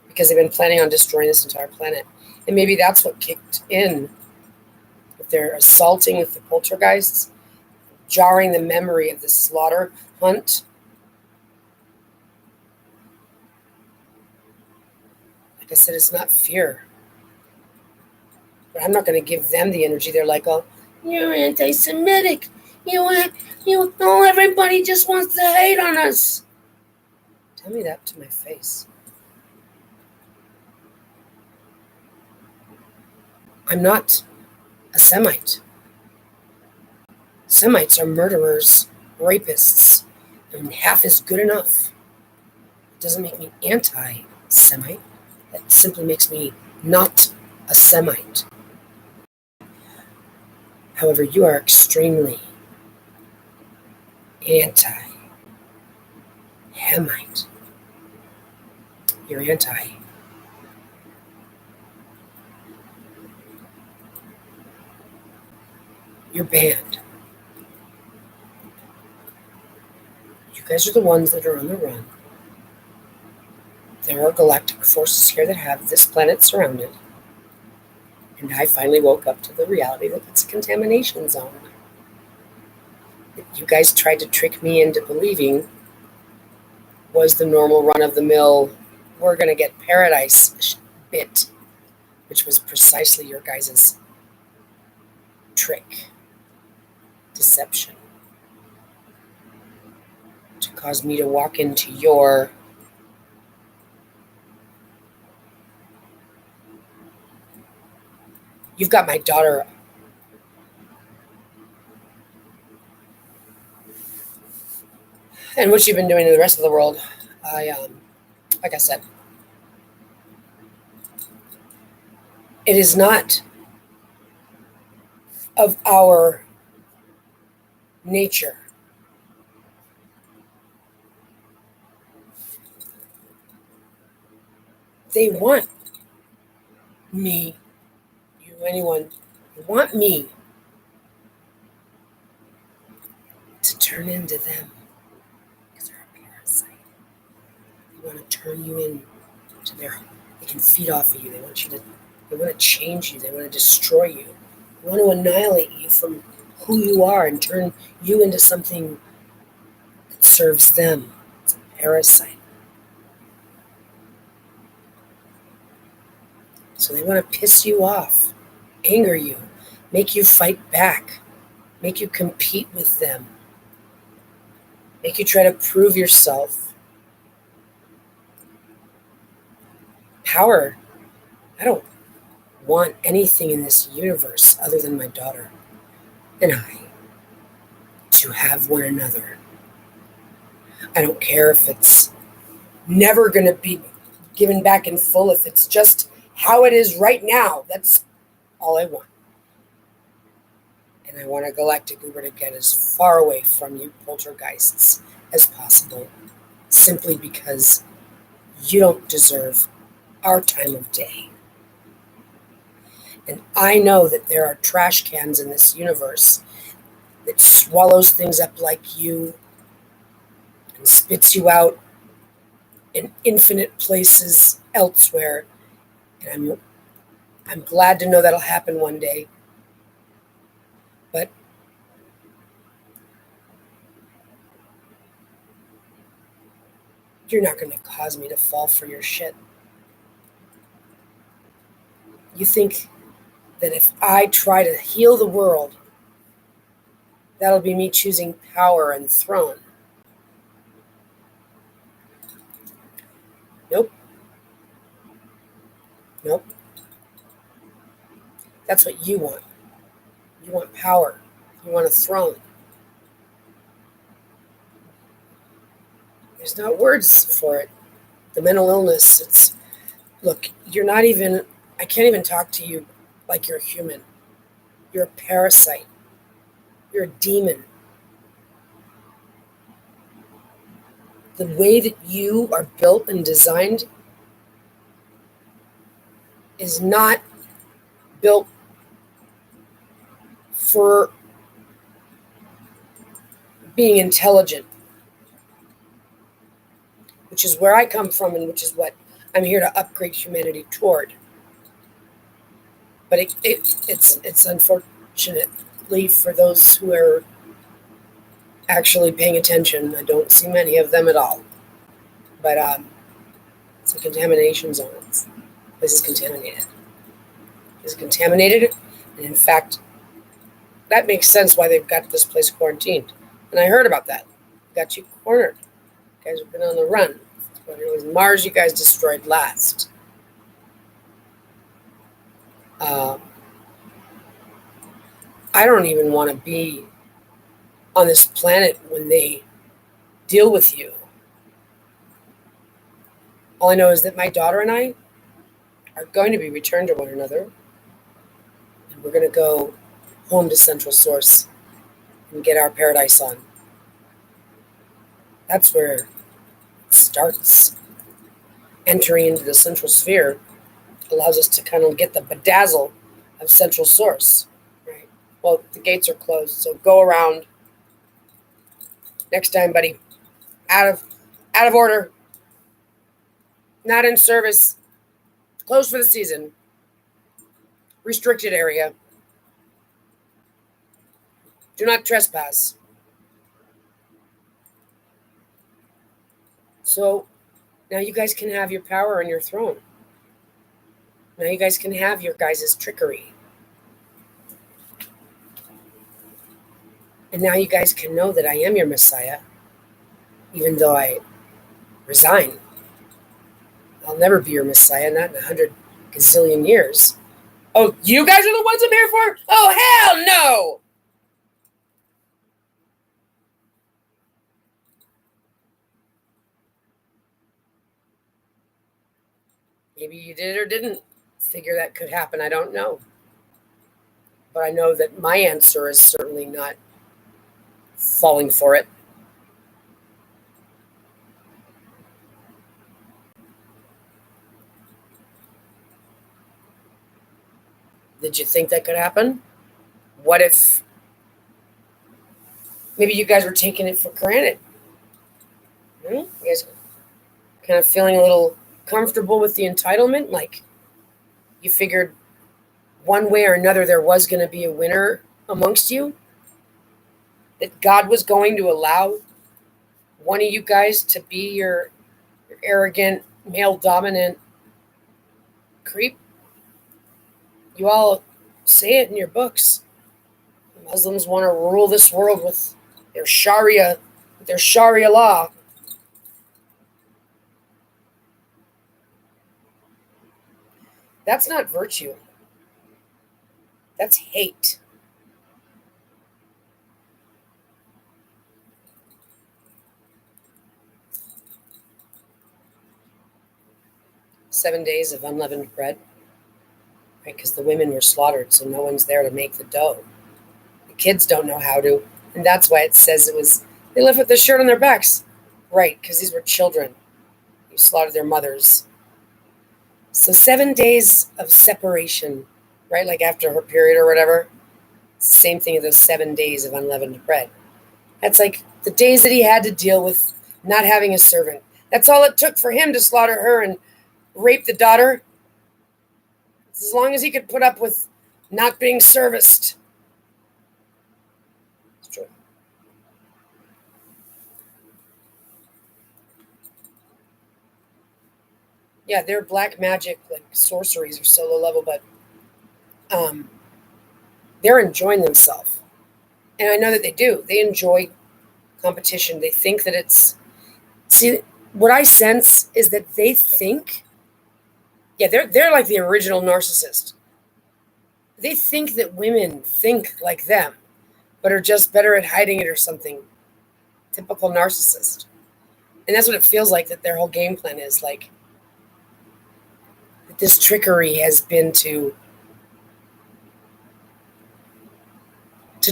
because they've been planning on destroying this entire planet. And maybe that's what kicked in. If they're assaulting with the poltergeists, jarring the memory of the slaughter hunt. Like I said, it's not fear. But I'm not going to give them the energy. They're like, oh, you're anti-Semitic. Oh, everybody just wants to hate on us. Tell me that to my face. I'm not a Semite. Semites are murderers, rapists, and half is good enough. It doesn't make me anti-Semite. That simply makes me not a Semite. However, you are extremely anti-Hamite. You're anti. You're banned. You guys are the ones that are on the run. There are galactic forces here that have this planet surrounded. And I finally woke up to the reality that it's a contamination zone. That you guys tried to trick me into believing was the normal run-of-the-mill, we're going to get paradise bit, which was precisely your guys' trick, deception, to cause me to walk into your you've got my daughter and what you've been doing to the rest of the world. Like I said, it is not of our nature. They want me, you, anyone, they want me to turn into them because they're a parasite. They want to turn you in to their, they can feed off of you. They want to change you. They want to destroy you. They want to annihilate you from who you are and turn you into something that serves them. It's a parasite. So they want to piss you off, anger you, make you fight back, make you compete with them, make you try to prove yourself. Power. I don't want anything in this universe other than my daughter and I to have one another. I don't care if it's never going to be given back in full, if it's just how it is right now. That's all I want. And I want a galactic Uber to get as far away from you poltergeists as possible, simply because you don't deserve our time of day. And I know that there are trash cans in this universe that swallows things up like you and spits you out in infinite places elsewhere. And I'm glad to know that'll happen one day. But you're not going to cause me to fall for your shit. You think that if I try to heal the world, that'll be me choosing power and throne. Nope. Nope. That's what you want. You want power. You want a throne. There's not words for it. The mental illness, Look, you're not even, I can't even talk to you like you're a human. You're a parasite. You're a demon. The way that you are built and designed is not built for being intelligent, which is where I come from and which is what I'm here to upgrade humanity toward. But it's unfortunately for those who are actually paying attention. I don't see many of them at all. But it's a contamination zone. This is contaminated. This is contaminated, and in fact, that makes sense why they've got this place quarantined. And I heard about that. Got you cornered. You guys have been on the run. But it was Mars you guys destroyed last. I don't even want to be on this planet when they deal with you. All I know is that my daughter and I are going to be returned to one another. And we're going to go home to Central Source and get our paradise on. That's where it starts. Entering into the central sphere allows us to kind of get the bedazzle of Central Source. Right. Well, the gates are closed, so go around. Next time, buddy. Out of order. Not in service. Closed for the season. Restricted area. Do not trespass. So now you guys can have your power on your throne. Now you guys can have your guys' trickery. And now you guys can know that I am your Messiah, even though I resign. I'll never be your Messiah, not in 100 gazillion years. Oh, you guys are the ones I'm here for? Oh, hell no! Maybe you did or didn't figure that could happen. I don't know. But I know that my answer is certainly not falling for it. Did you think that could happen? What if maybe you guys were taking it for granted? You guys kind of feeling a little comfortable with the entitlement? Like you figured one way or another there was going to be a winner amongst you? That God was going to allow one of you guys to be your arrogant, male-dominant creep? You all say it in your books. The Muslims want to rule this world with their Sharia law. That's not virtue. That's hate. Seven days of unleavened bread. Right, because the women were slaughtered, so no one's there to make the dough. The kids don't know how to, and that's why it says they live with the shirt on their backs. Right, because these were children. You slaughtered their mothers. So 7 days of separation, right, like after her period or whatever. It's the same thing as those 7 days of unleavened bread. That's like the days that he had to deal with not having a servant. That's all it took for him to slaughter her and rape the daughter. As long as he could put up with not being serviced. It's true. Yeah, they're black magic, like sorceries or solo level, but they're enjoying themselves. And I know that they do. They enjoy competition. They think that it's... See, what I sense is that they think... Yeah, they're like the original narcissist. They think that women think like them, but are just better at hiding it or something. Typical narcissist. And that's what it feels like that their whole game plan is. Like, this trickery has been to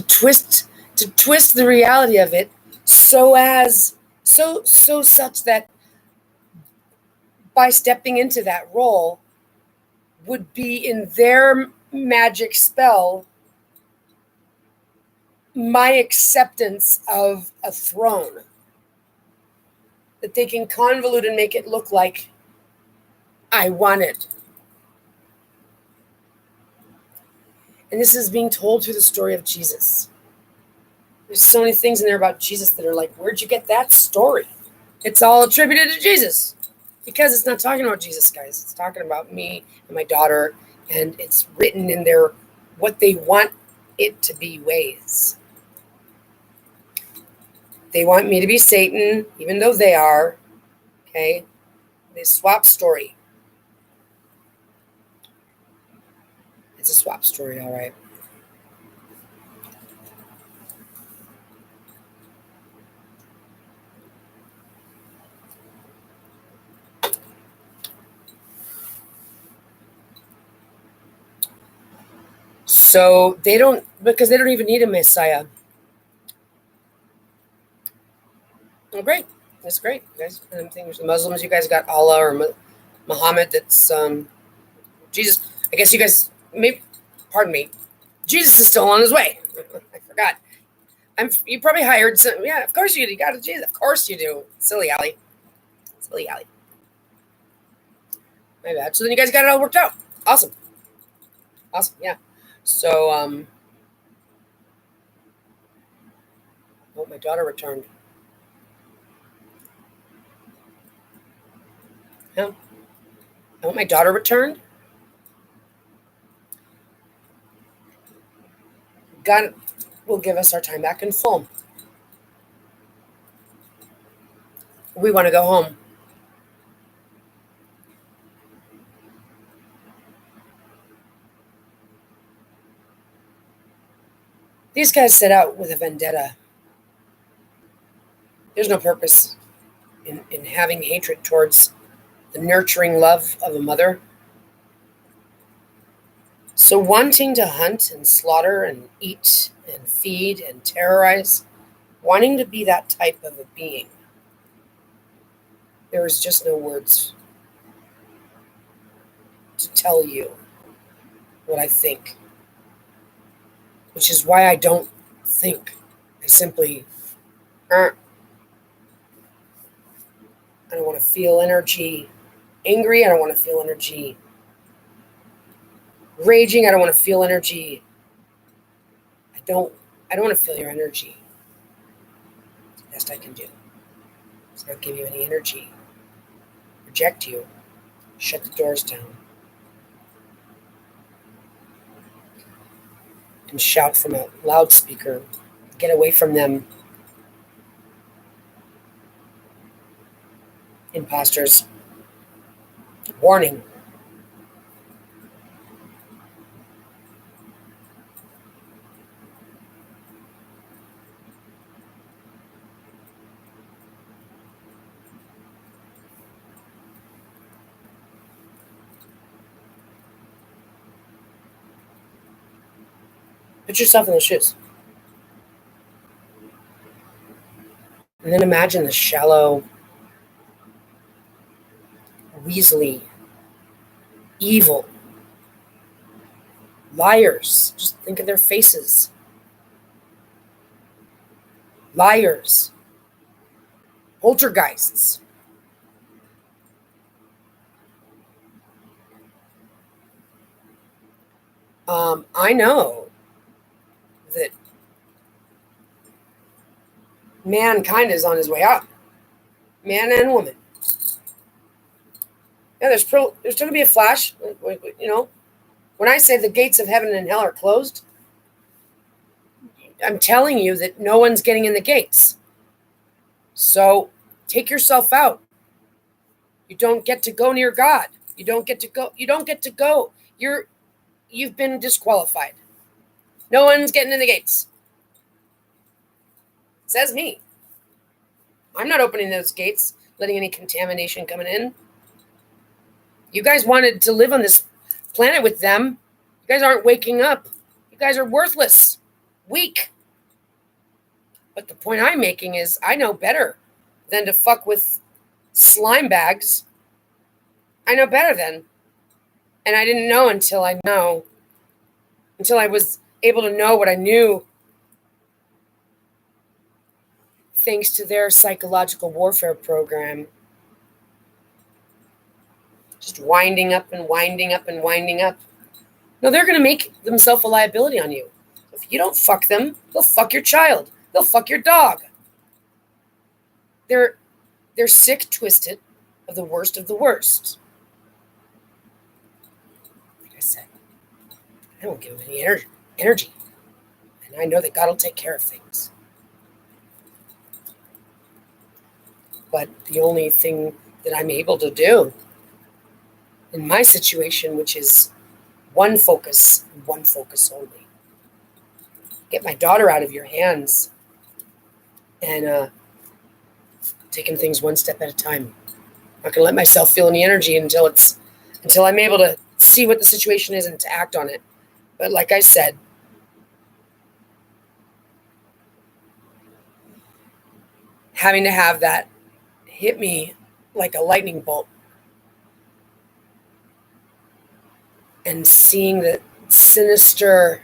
twist the reality of it such that by stepping into that role would be in their magic spell my acceptance of a throne, that they can convolute and make it look like I want it. And this is being told through the story of Jesus. There's so many things in there about Jesus that are like, where'd you get that story? It's all attributed to Jesus. Because it's not talking about Jesus, guys. It's talking about me and my daughter. And it's written in their what they want it to be ways. They want me to be Satan, even though they are. Okay? They swap story. It's a swap story, all right. So they don't even need a Messiah. Oh, great. That's great, guys. And I'm thinking the Muslims, you guys got Allah or Muhammad. That's Jesus. I guess you guys, pardon me. Jesus is still on his way. I forgot. You probably hired some. Yeah, of course you do. You got a Jesus. Of course you do. Silly Allie. My bad. So then you guys got it all worked out. Awesome. Yeah. So my daughter returned. Yeah. My daughter returned. God will give us our time back in full. We want to go home. These guys set out with a vendetta. There's no purpose in having hatred towards the nurturing love of a mother. So wanting to hunt and slaughter and eat and feed and terrorize, wanting to be that type of a being, there is just no words to tell you what I think, which is why I don't think. I simply, I don't want to feel energy angry. I don't want to feel energy raging. I don't want to feel energy. I don't want to feel your energy. It's the best I can do. It's not give you any energy. Reject you. Shut the doors down. And shout from a loudspeaker. Get away from them. Imposters. Warning. Put yourself in those shoes. And then imagine the shallow, weaselly, evil liars. Just think of their faces. Liars. Poltergeists. I know that mankind is on his way up. Man and woman. Yeah, there's still going to be a flash. You know, when I say the gates of heaven and hell are closed, I'm telling you that no one's getting in the gates. So take yourself out. You don't get to go near God. You don't get to go. You've been disqualified. No one's getting in the gates. Says me. I'm not opening those gates, letting any contamination coming in. You guys wanted to live on this planet with them. You guys aren't waking up. You guys are worthless, weak. But the point I'm making is I know better than to fuck with slime bags. I know better then. And I didn't know until I was able to know what I knew thanks to their psychological warfare program. Just winding up and winding up and winding up. No, they're going to make themselves a liability on you. If you don't fuck them, they'll fuck your child. They'll fuck your dog. They're sick, twisted, of the worst of the worst. Like I said, I don't give them any energy. And I know that God will take care of things. But the only thing that I'm able to do in my situation, which is one focus only, get my daughter out of your hands and taking things one step at a time. I'm not gonna let myself feel any energy until I'm able to see what the situation is and to act on it. But like I said, having to have that hit me like a lightning bolt and seeing the sinister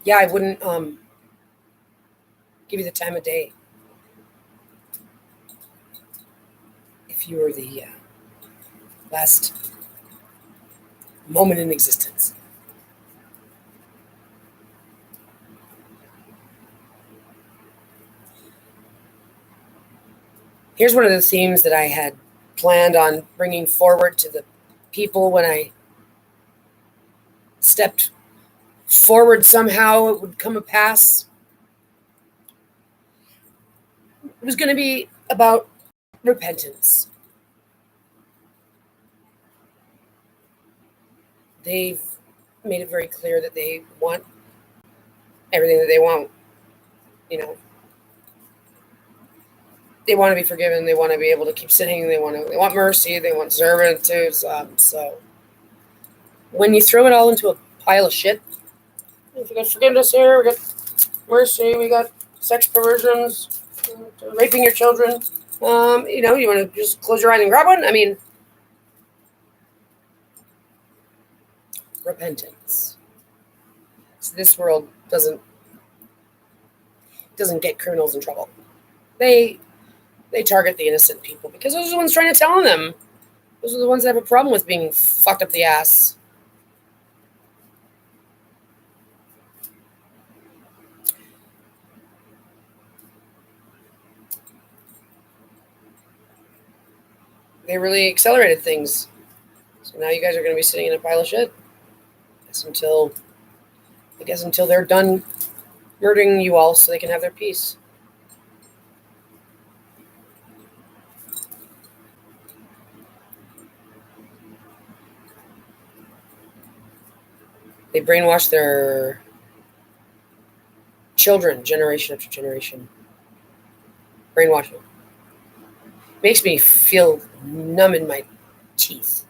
I wouldn't give you the time of day if you were the last moment in existence. Here's one of the themes that I had planned on bringing forward to the people when I stepped forward somehow. It would come to pass. It was going to be about repentance. They've made it very clear that they want everything that they want. You know, they want to be forgiven. They want to be able to keep sinning. They want mercy. They want servitude. So when you throw it all into a pile of shit, if we got forgiveness here, we got mercy, we got sex perversions, raping your children. You want to just close your eyes and grab one? I mean, repentance. So this world doesn't get criminals in trouble. They target the innocent people because those are the ones trying to tell them. Those are the ones that have a problem with being fucked up the ass. They really accelerated things. So now you guys are going to be sitting in a pile of shit. I guess until they're done murdering you all so they can have their peace. They brainwash their children generation after generation. Brainwashing. Makes me feel numb in my teeth.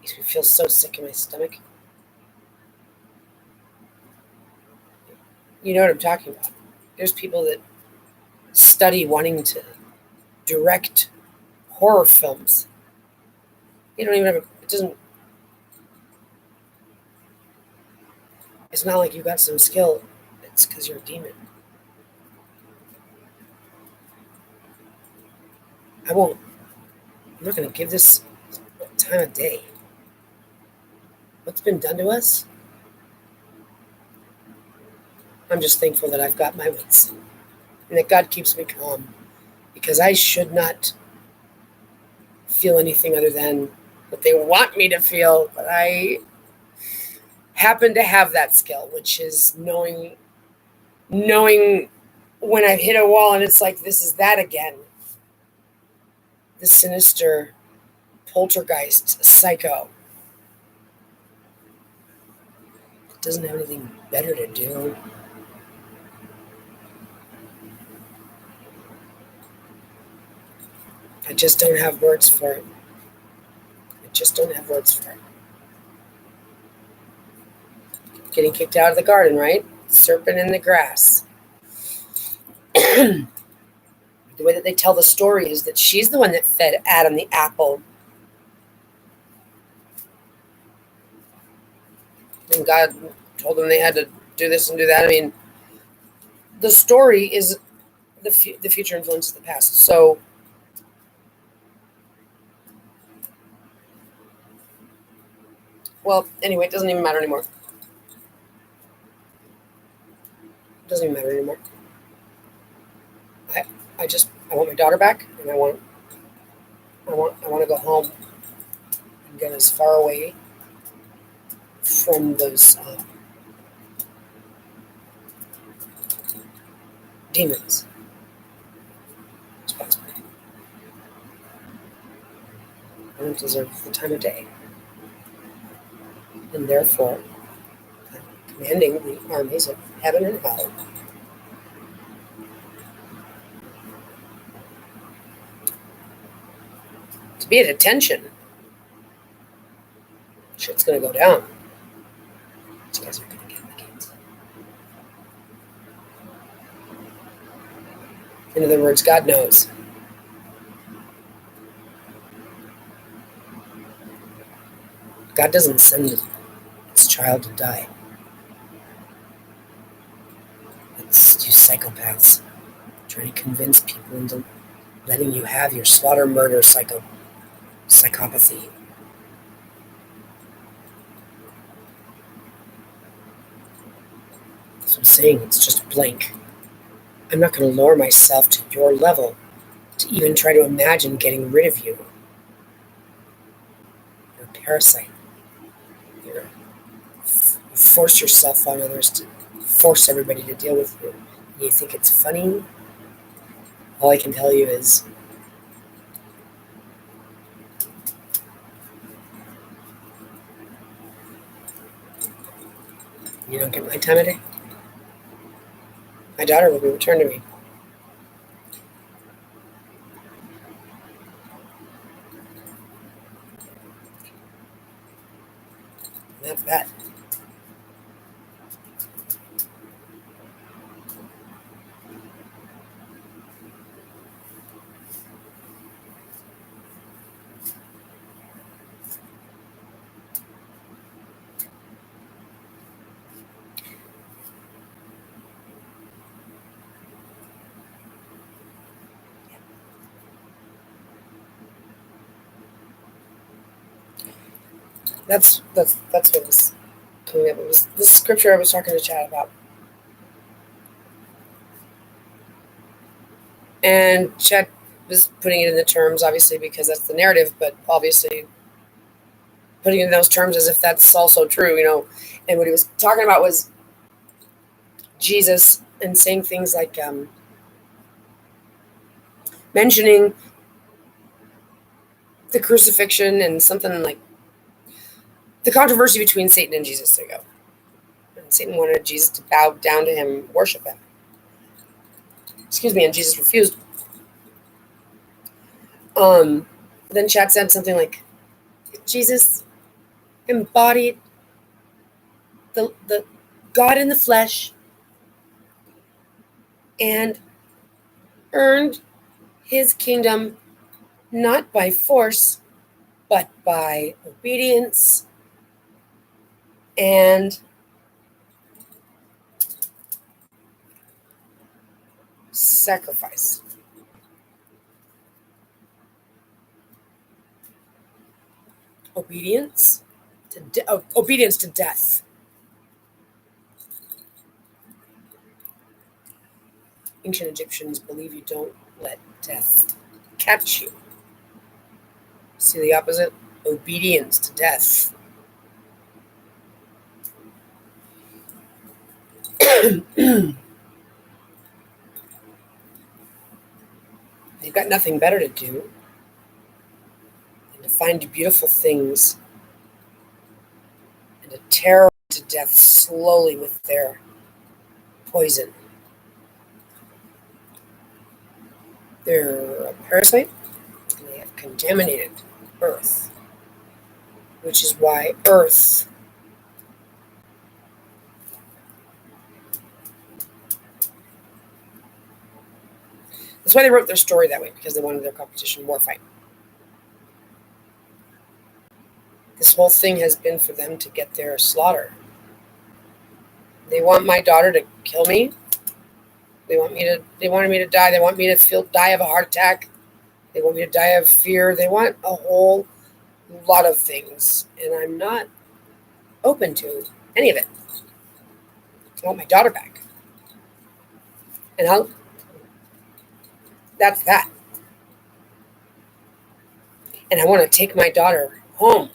Makes me feel so sick in my stomach. You know what I'm talking about. There's people that study wanting to direct horror films. They don't even have it's not like you got some skill. It's because you're a demon. I'm not going to give this time of day. What's been done to us? I'm just thankful that I've got my wits and that God keeps me calm, because I should not feel anything other than what they want me to feel. But I happen to have that skill, which is knowing when I've hit a wall and it's like, this is that again. The sinister poltergeist psycho. It doesn't have anything better to do. I just don't have words for it. I just don't have words for it. Getting kicked out of the garden, right? Serpent in the grass. The way that they tell the story is that she's the one that fed Adam the apple. And God told them they had to do this and do that. I mean, the story is the future influences the past. So, well, anyway, it doesn't even matter anymore. It doesn't even matter anymore. I want my daughter back, and I want to go home and get as far away from those demons as possible. I don't deserve the time of day, and therefore, I'm commanding the armies of heaven and hell to be at attention. Shit's gonna go down. These guys are gonna get the kids. In other words, God knows. God doesn't send his child to die. It's you psychopaths trying to convince people into letting you have your slaughter, murder, psychopathy. That's what I'm saying. It's just blank. I'm not going to lower myself to your level to even try to imagine getting rid of you. You're a parasite. You force yourself on others to force everybody to deal with you. And you think it's funny? All I can tell you is you don't get my time of day. My daughter will be returned to me. And that's that. That's what was coming up. It was the scripture I was talking to Chad about. And Chad was putting it in the terms, obviously, because that's the narrative, but obviously putting it in those terms as if that's also true, And what he was talking about was Jesus and saying things like mentioning the crucifixion and something like the controversy between Satan and Jesus. There you go. And Satan wanted Jesus to bow down to him, worship him. And Jesus refused. Then Chad said something like, Jesus embodied the God in the flesh and earned his kingdom not by force, but by obedience and sacrifice. Obedience to death. Ancient Egyptians believe you don't let death catch you. See the opposite? Obedience to death. You've got nothing better to do than to find beautiful things and to tear to death. death slowly with their poison. They're a parasite, and they have contaminated Earth, which is why Earth that's why they wrote their story that way, because they wanted their competition war fight. This whole thing has been for them to get their slaughter. They want my daughter to kill me. They wanted me to die. They want me to die of a heart attack. They want me to die of fear. They want a whole lot of things, and I'm not open to any of it. I want my daughter back. And that's that. And I want to take my daughter home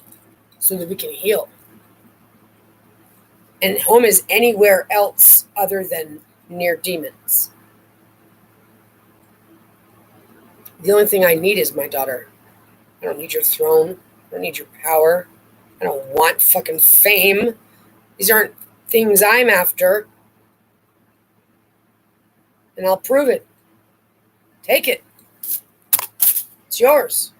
so that we can heal. And home is anywhere else other than near demons. The only thing I need is my daughter. I don't need your throne. I don't need your power. I don't want fucking fame. These aren't things I'm after. And I'll prove it. Take it. It's yours.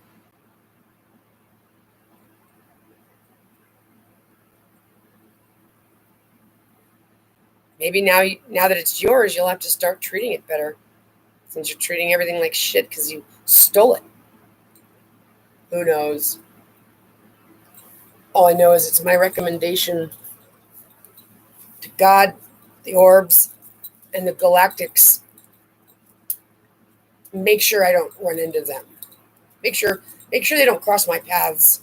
Maybe now that it's yours, you'll have to start treating it better, since you're treating everything like shit because you stole it. Who knows? All I know is it's my recommendation to God, the orbs, and the galactics. Make sure I don't run into them. Make sure they don't cross my paths.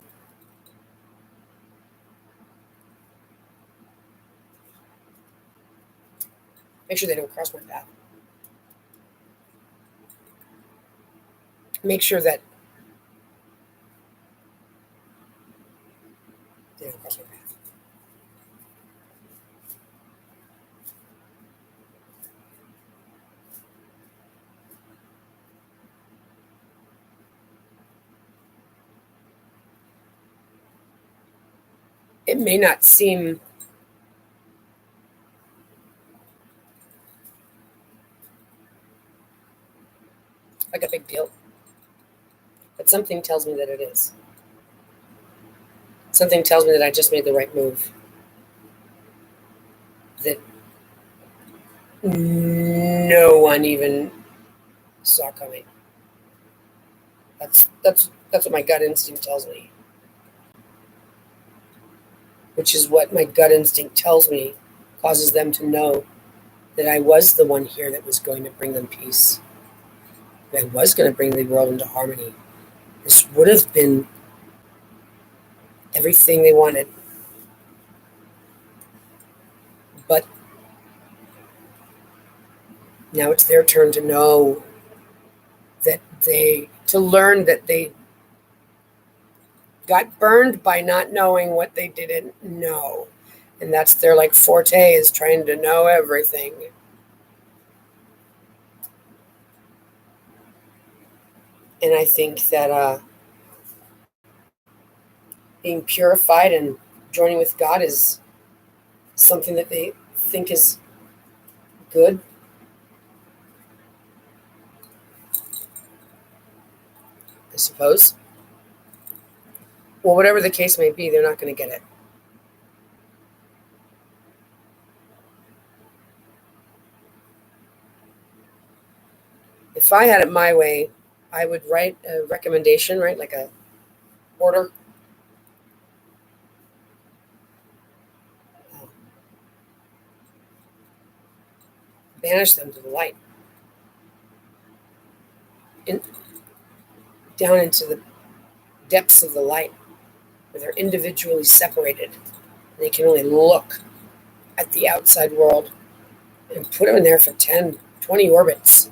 Make sure they don't cross my path. Make sure that they don't cross my path. It may not seem like a big deal, but something tells me that it is. Something tells me that I just made the right move. That no one even saw coming. That's what my gut instinct tells me. Which is what my gut instinct tells me causes them to know that I was the one here that was going to bring them peace. That I was going to bring the world into harmony. This would have been everything they wanted. But now it's their turn to know to learn that they got burned by not knowing what they didn't know. And that's their forte, is trying to know everything. And I think that being purified and joining with God is something that they think is good. I suppose. Well, whatever the case may be, they're not going to get it. If I had it my way, I would write a recommendation, right? Like a order. Banish them to the light. Down into the depths of the light, where they're individually separated. They can only look at the outside world, and put them in there for 10, 20 orbits.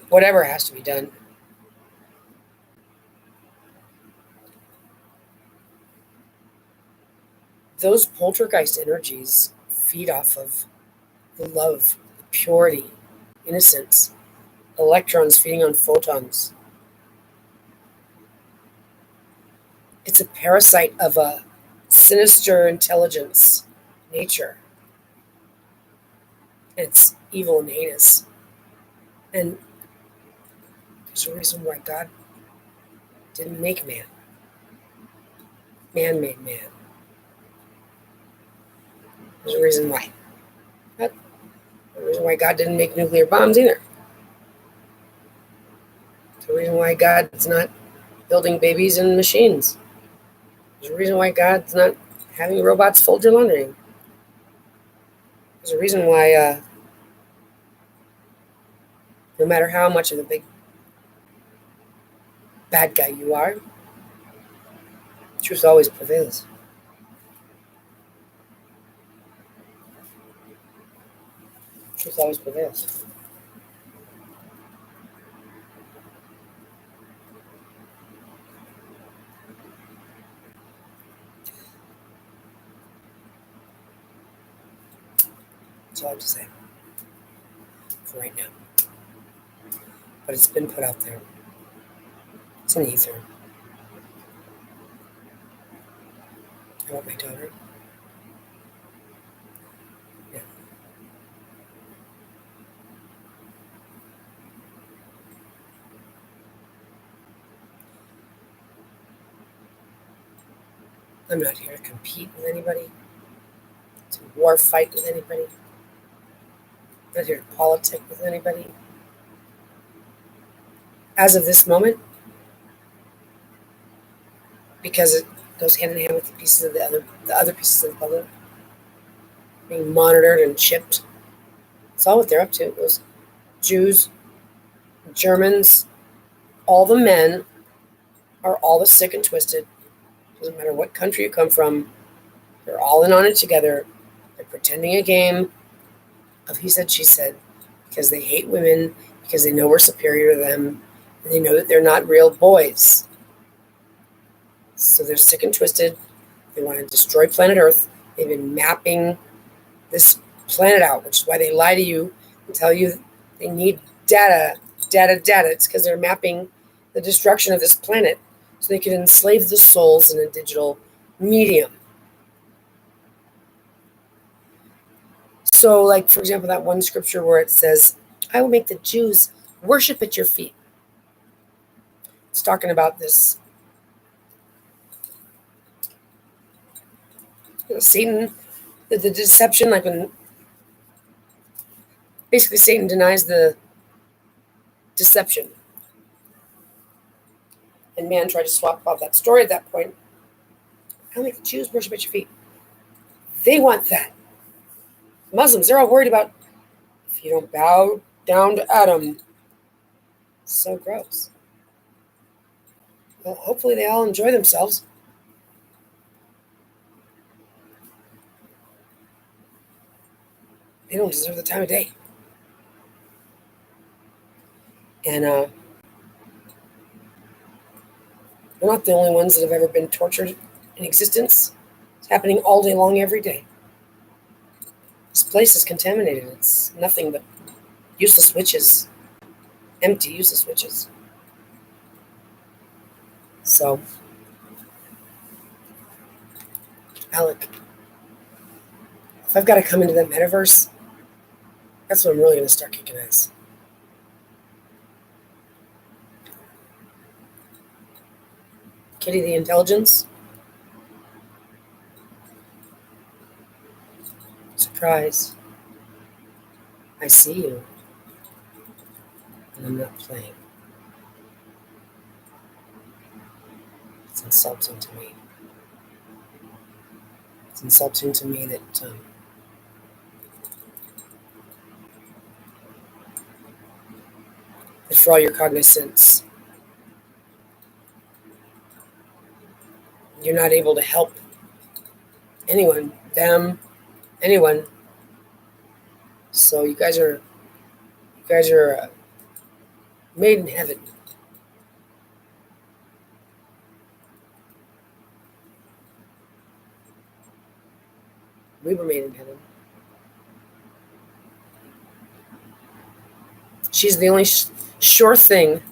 Whatever has to be done. Those poltergeist energies feed off of the love, the purity, innocence, electrons feeding on photons. It's a parasite of a sinister intelligence nature. It's evil and heinous. And there's a reason why God didn't make man. Man made man. There's a reason why. There's a reason why God didn't make nuclear bombs either. There's a reason why God's not building babies and machines. There's a reason why God's not having robots fold your laundry. There's a reason why no matter how much of a big bad guy you are, truth always prevails. Truth always prevails. That's all I have to say for right now. But it's been put out there. It's an ether. How about my daughter? Yeah. I'm not here to compete with anybody, to war fight with anybody. I'm not here to politic with anybody. As of this moment, because it goes hand in hand with the pieces of the other pieces of the puzzle being monitored and chipped. It's all what they're up to. Those Jews, Germans, all the men are all the sick and twisted. Doesn't matter what country you come from, they're all in on it together. They're pretending a game of he said, she said, because they hate women, because they know we're superior to them, and they know that they're not real boys. So they're sick and twisted. They want to destroy planet Earth. They've been mapping this planet out, which is why they lie to you and tell you they need data. It's because they're mapping the destruction of this planet so they can enslave the souls in a digital medium. So, like, for example, that one scripture where it says, I will make the Jews worship at your feet. It's talking about this Satan, the deception, like when basically Satan denies the deception. And man tried to swap out that story at that point. I'll make the Jews worship at your feet. They want that. Muslims, they're all worried about if you don't bow down to Adam. So gross. Well, hopefully they all enjoy themselves. They don't deserve the time of day. And they're not the only ones that have ever been tortured in existence. It's happening all day long, every day. This place is contaminated. It's nothing but useless witches. Empty, useless witches. So, Alec, if I've got to come into that metaverse, that's when I'm really going to start kicking ass. Kitty the Intelligence. Surprise. I see you. And I'm not playing. It's insulting to me. It's insulting to me that that for all your cognizance, you're not able to help anyone, them, anyone. So you guys are made in heaven. We were made in heaven. She's the only sure thing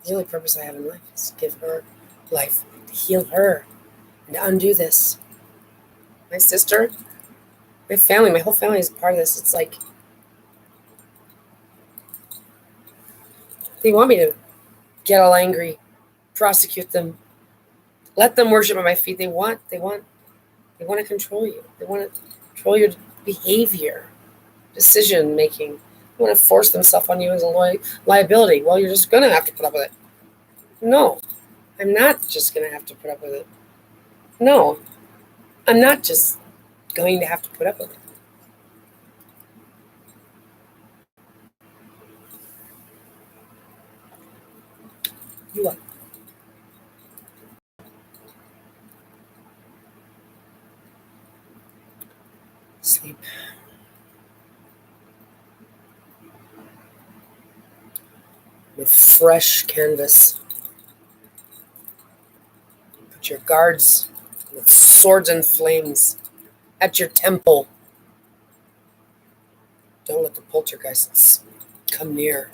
The only purpose I have in life is to give her life, to heal her, and to undo this. My sister, my family, my whole family is part of this. It's like they want me to get all angry, prosecute them, let them worship at my feet. They want to control you. They want to control your behavior, decision making. They want to force themselves on you as a liability. Well, you're just going to have to put up with it. No, I'm not just going to have to put up with it. No, I'm not just going to have to put up with it. You what? Sleep. With fresh canvas. Put your guards with swords and flames at your temple. Don't let the poltergeists come near.